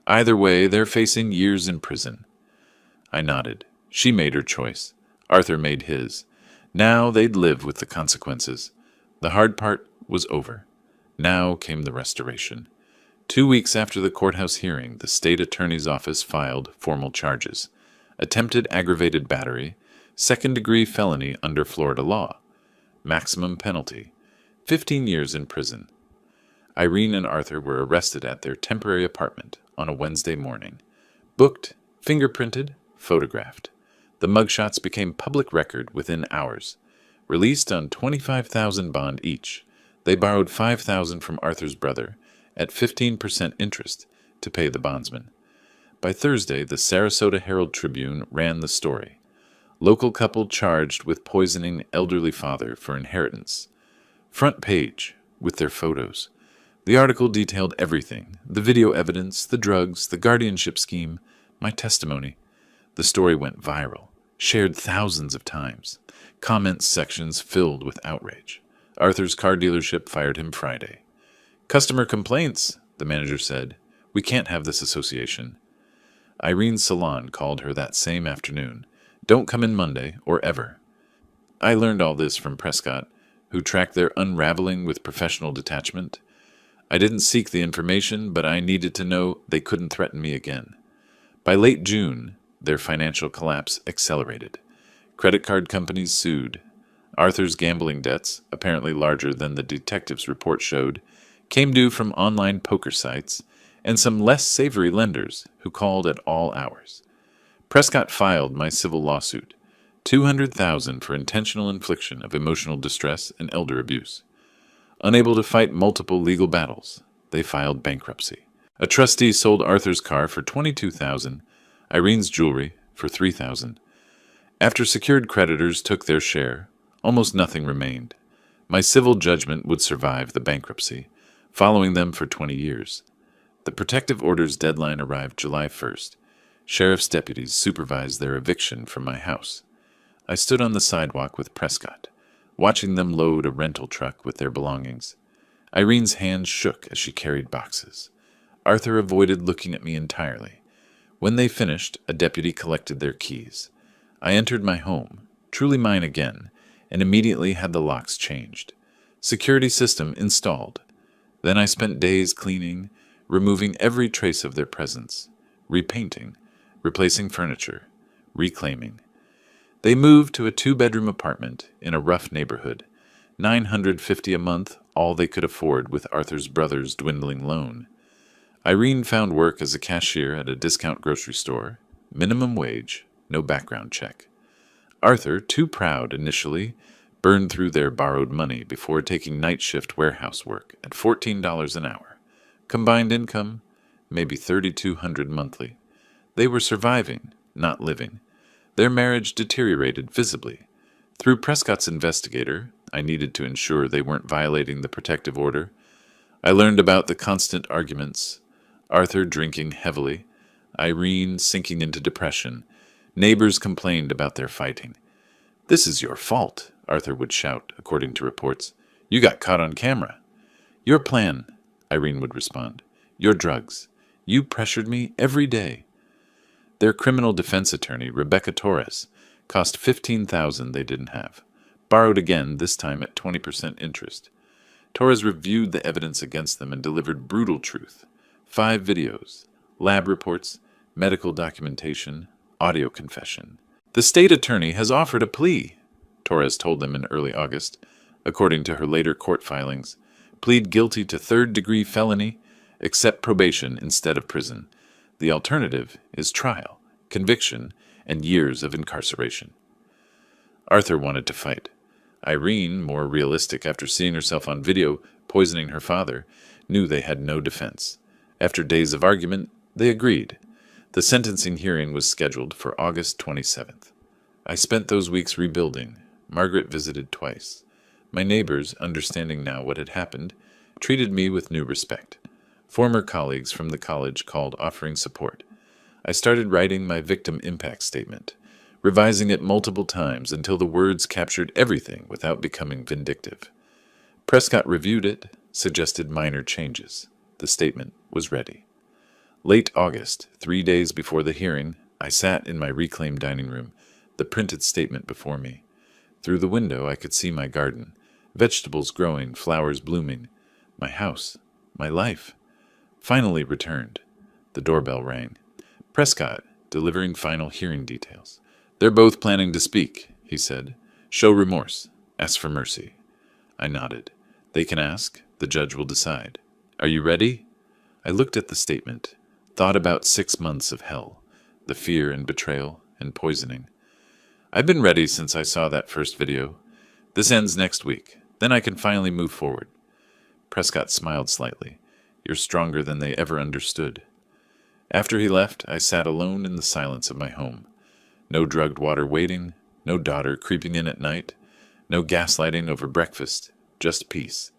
Either way, they're facing years in prison. I nodded. She made her choice. Arthur made his. Now they'd live with the consequences. The hard part was over. Now came the restoration. 2 weeks after the courthouse hearing, the state attorney's office filed formal charges. Attempted aggravated battery, second-degree felony under Florida law. Maximum penalty, 15 years in prison. Irene and Arthur were arrested at their temporary apartment on a Wednesday morning. Booked, fingerprinted, photographed. The mugshots became public record within hours. Released on $25,000 bond each, they borrowed $5,000 from Arthur's brother at 15% interest to pay the bondsman. By Thursday, the Sarasota Herald-Tribune ran the story. Local couple charged with poisoning elderly father for inheritance. Front page, with their photos. The article detailed everything, the video evidence, the drugs, the guardianship scheme, my testimony. The story went viral, shared thousands of times. Comments sections filled with outrage. Arthur's car dealership fired him Friday. "Customer complaints," the manager said. "We can't have this association." Irene's salon called her that same afternoon. "Don't come in Monday, or ever." I learned all this from Prescott, who tracked their unraveling with professional detachment. I didn't seek the information, but I needed to know they couldn't threaten me again. By late June, their financial collapse accelerated. Credit card companies sued. Arthur's gambling debts, apparently larger than the detective's report showed, came due from online poker sites and some less savory lenders who called at all hours. Prescott filed my civil lawsuit, $200,000 for intentional infliction of emotional distress and elder abuse. Unable to fight multiple legal battles, they filed bankruptcy. A trustee sold Arthur's car for $22,000, Irene's jewelry for $3,000. After secured creditors took their share, almost nothing remained. My civil judgment would survive the bankruptcy, following them for 20 years. The protective order's deadline arrived July 1st. Sheriff's deputies supervised their eviction from my house. I stood on the sidewalk with Prescott, watching them load a rental truck with their belongings. Irene's hands shook as she carried boxes. Arthur avoided looking at me entirely. When they finished, a deputy collected their keys. I entered my home, truly mine again, and immediately had the locks changed. Security system installed. Then I spent days cleaning, removing every trace of their presence, repainting, replacing furniture, reclaiming. They moved to a 2-bedroom apartment in a rough neighborhood, $950 a month, all they could afford with Arthur's brother's dwindling loan. Irene found work as a cashier at a discount grocery store, minimum wage, no background check. Arthur, too proud initially, burned through their borrowed money before taking night shift warehouse work at $14 an hour. Combined income, maybe $3,200 monthly. They were surviving, not living. Their marriage deteriorated visibly. Through Prescott's investigator, I needed to ensure they weren't violating the protective order. I learned about the constant arguments, Arthur drinking heavily, Irene sinking into depression. Neighbors complained about their fighting. "This is your fault," Arthur would shout, according to reports. "You got caught on camera." "Your plan," Irene would respond. "Your drugs. You pressured me every day." Their criminal defense attorney, Rebecca Torres, cost $15,000 they didn't have. Borrowed again, this time at 20% interest. Torres reviewed the evidence against them and delivered brutal truth. 5 videos, lab reports, medical documentation, audio confession. "The state attorney has offered a plea," Torres told them in early August. According to her later court filings, plead guilty to 3rd-degree felony, accept probation instead of prison. The alternative is trial, conviction, and years of incarceration. Arthur wanted to fight. Irene, more realistic after seeing herself on video poisoning her father, knew they had no defense. After days of argument, they agreed. The sentencing hearing was scheduled for August 27th. I spent those weeks rebuilding. Margaret visited twice. My neighbors, understanding now what had happened, treated me with new respect. Former colleagues from the college called offering support. I started writing my victim impact statement, revising it multiple times until the words captured everything without becoming vindictive. Prescott reviewed it, suggested minor changes. The statement was ready. Late August, 3 days before the hearing, I sat in my reclaimed dining room, the printed statement before me. Through the window I could see my garden, vegetables growing, flowers blooming. My house, my life, finally returned. The doorbell rang. Prescott, delivering final hearing details. "They're both planning to speak," he said. "Show remorse. Ask for mercy." I nodded. "They can ask. The judge will decide. Are you ready?" I looked at the statement, thought about 6 months of hell, the fear and betrayal and poisoning. I've been ready since I saw that first video. This ends next week. Then I can finally move forward. Prescott smiled slightly. "You're stronger than they ever understood." After he left, I sat alone in the silence of my home. No drugged water waiting, no daughter creeping in at night, no gaslighting over breakfast, just peace.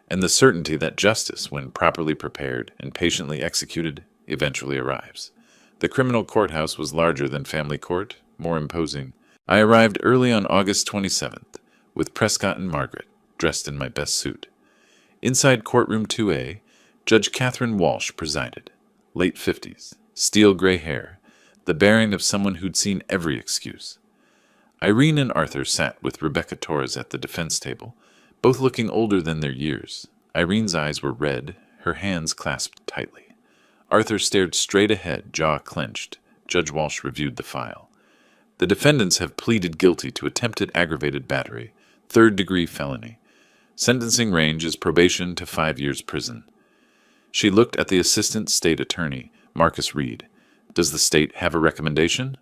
And the certainty that justice, when properly prepared and patiently executed, eventually arrives. The criminal courthouse was larger than family court, more imposing. I arrived early on August 27th, with Prescott and Margaret, dressed in my best suit. Inside courtroom 2A, Judge Catherine Walsh presided. Late 50s, steel gray hair, the bearing of someone who'd seen every excuse. Irene and Arthur sat with Rebecca Torres at the defense table, both looking older than their years. Irene's eyes were red, her hands clasped tightly. Arthur stared straight ahead, jaw clenched. Judge Walsh reviewed the file. The defendants have pleaded guilty to attempted aggravated battery, third-degree felony. Sentencing range is probation to 5 years prison. She looked at the assistant state attorney, Marcus Reed. "Does the state have a recommendation?"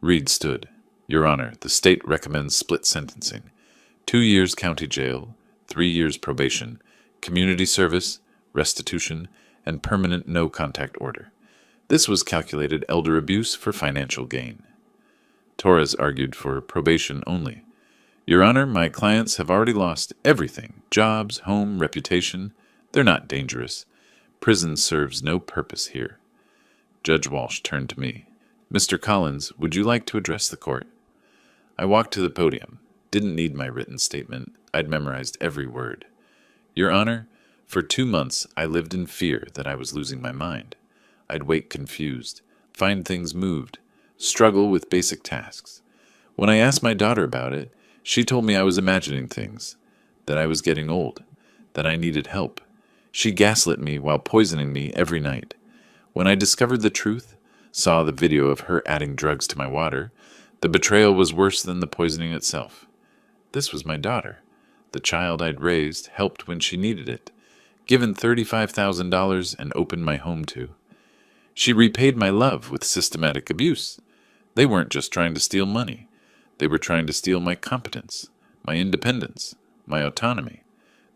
Reed stood. "Your Honor, the state recommends split sentencing. 2 years county jail, 3 years probation, community service, restitution, and permanent no-contact order. This was calculated elder abuse for financial gain." Torres argued for probation only. "Your Honor, my clients have already lost everything, jobs, home, reputation. They're not dangerous. Prison serves no purpose here." Judge Walsh turned to me. "Mr. Collins, would you like to address the court?" I walked to the podium. Didn't need my written statement. I'd memorized every word. "Your Honor, for 2 months I lived in fear that I was losing my mind. I'd wake confused, find things moved, struggle with basic tasks. When I asked my daughter about it, she told me I was imagining things, that I was getting old, that I needed help. She gaslit me while poisoning me every night. When I discovered the truth, saw the video of her adding drugs to my water, the betrayal was worse than the poisoning itself. This was my daughter, the child I'd raised, helped when she needed it, given $35,000 and opened my home to. She repaid my love with systematic abuse. They weren't just trying to steal money. They were trying to steal my competence, my independence, my autonomy.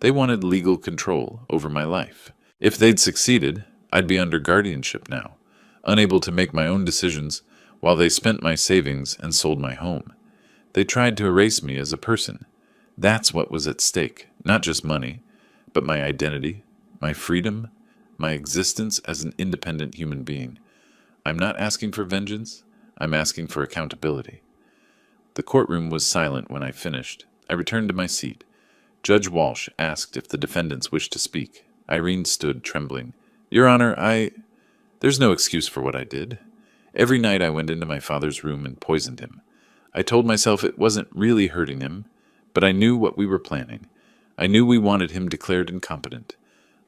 They wanted legal control over my life. If they'd succeeded, I'd be under guardianship now, unable to make my own decisions while they spent my savings and sold my home. They tried to erase me as a person. That's what was at stake, not just money, but my identity, my freedom, my existence as an independent human being. I'm not asking for vengeance. I'm asking for accountability." The courtroom was silent when I finished. I returned to my seat. Judge Walsh asked if the defendants wished to speak. Irene stood trembling. "Your Honor, There's no excuse for what I did. Every night I went into my father's room and poisoned him. I told myself it wasn't really hurting him, but I knew what we were planning. I knew we wanted him declared incompetent.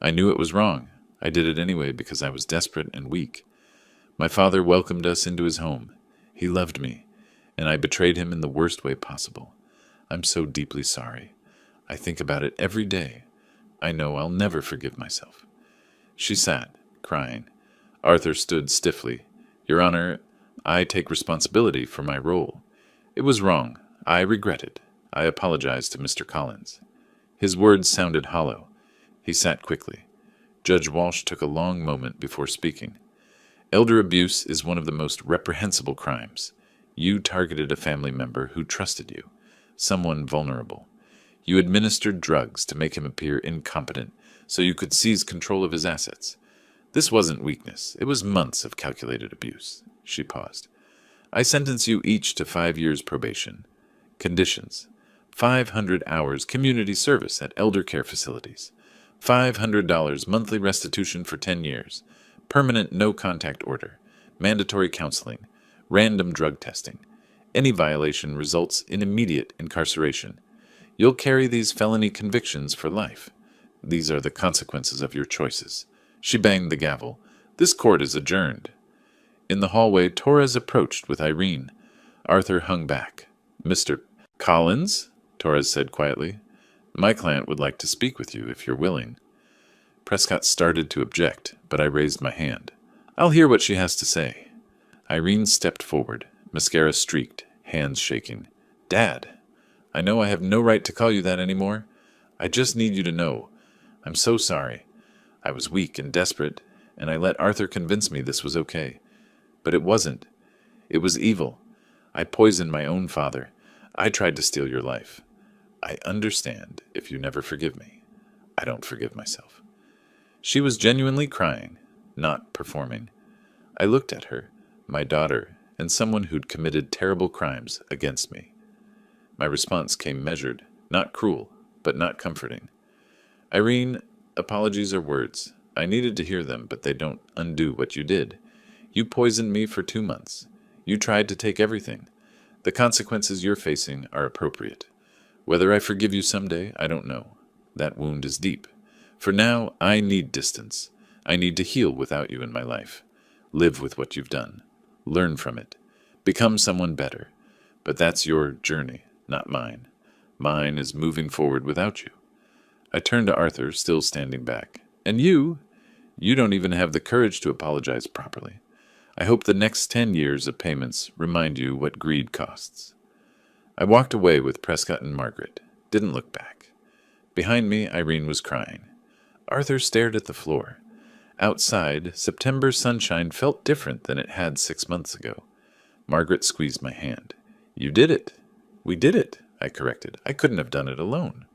I knew it was wrong. I did it anyway because I was desperate and weak. My father welcomed us into his home. He loved me, and I betrayed him in the worst way possible. I'm so deeply sorry. I think about it every day. I know I'll never forgive myself." She sat, crying. Arthur stood stiffly. "Your Honor, I take responsibility for my role. It was wrong. I regret it. I apologized to Mr. Collins. His words sounded hollow. He sat quickly. Judge Walsh took a long moment before speaking. Elder abuse is one of the most reprehensible crimes. You targeted a family member who trusted you, someone vulnerable. You administered drugs to make him appear incompetent so you could seize control of his assets. This wasn't weakness. It was months of calculated abuse. She paused. I sentence you each to 5 years probation. Conditions: 500 hours community service at elder care facilities. $500 monthly restitution for 10 years. Permanent no-contact order. Mandatory counseling. Random drug testing. Any violation results in immediate incarceration. You'll carry these felony convictions for life. These are the consequences of your choices. She banged the gavel. This court is adjourned. In the hallway, Torres approached with Irene. Arthur hung back. Mr. Collins, Torres said quietly, my client would like to speak with you if you're willing. Prescott started to object, but I raised my hand. I'll hear what she has to say. Irene stepped forward, mascara streaked, hands shaking. Dad, I know I have no right to call you that anymore. I just need you to know. I'm so sorry. I was weak and desperate, and I let Arthur convince me this was okay. But it wasn't. It was evil. I poisoned my own father. I tried to steal your life. I understand if you never forgive me. I don't forgive myself. She was genuinely crying, not performing. I looked at her, my daughter, and someone who'd committed terrible crimes against me. My response came measured, not cruel, but not comforting. Irene, apologies are words. I needed to hear them, but they don't undo what you did. You poisoned me for 2 months. You tried to take everything. The consequences you're facing are appropriate. Whether I forgive you someday, I don't know. That wound is deep. For now, I need distance. I need to heal without you in my life. Live with what you've done. Learn from it. Become someone better. But that's your journey, not mine. Mine is moving forward without you. I turned to Arthur, still standing back. And you don't even have the courage to apologize properly. I hope the next 10 years of payments remind you what greed costs. I walked away with Prescott and Margaret, didn't look back. Behind me, Irene was crying. Arthur stared at the floor. Outside, September sunshine felt different than it had 6 months ago. Margaret squeezed my hand. You did it. We did it, I corrected. I couldn't have done it alone.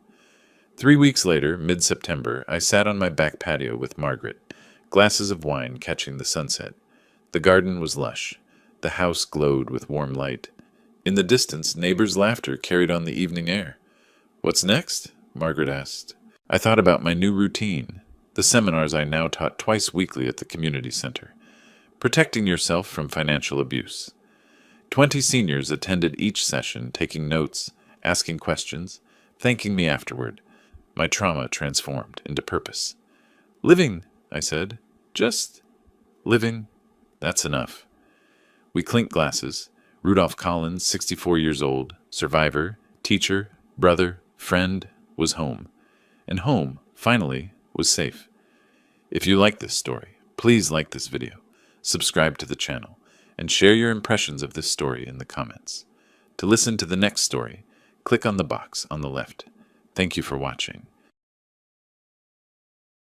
3 weeks later, mid-September, I sat on my back patio with Margaret, glasses of wine catching the sunset. The garden was lush. The house glowed with warm light. In the distance, neighbors' laughter carried on the evening air. What's next? Margaret asked. I thought about my new routine, the seminars I now taught twice weekly at the community center. Protecting yourself from financial abuse. 20 seniors attended each session, taking notes, asking questions, thanking me afterward. My trauma transformed into purpose. Living, I said. Just living. That's enough. We clinked glasses. Rudolph Collins, 64 years old, survivor, teacher, brother, friend, was home. And home, finally, was safe. If you like this story, please like this video, subscribe to the channel, and share your impressions of this story in the comments. To listen to the next story, click on the box on the left. Thank you for watching.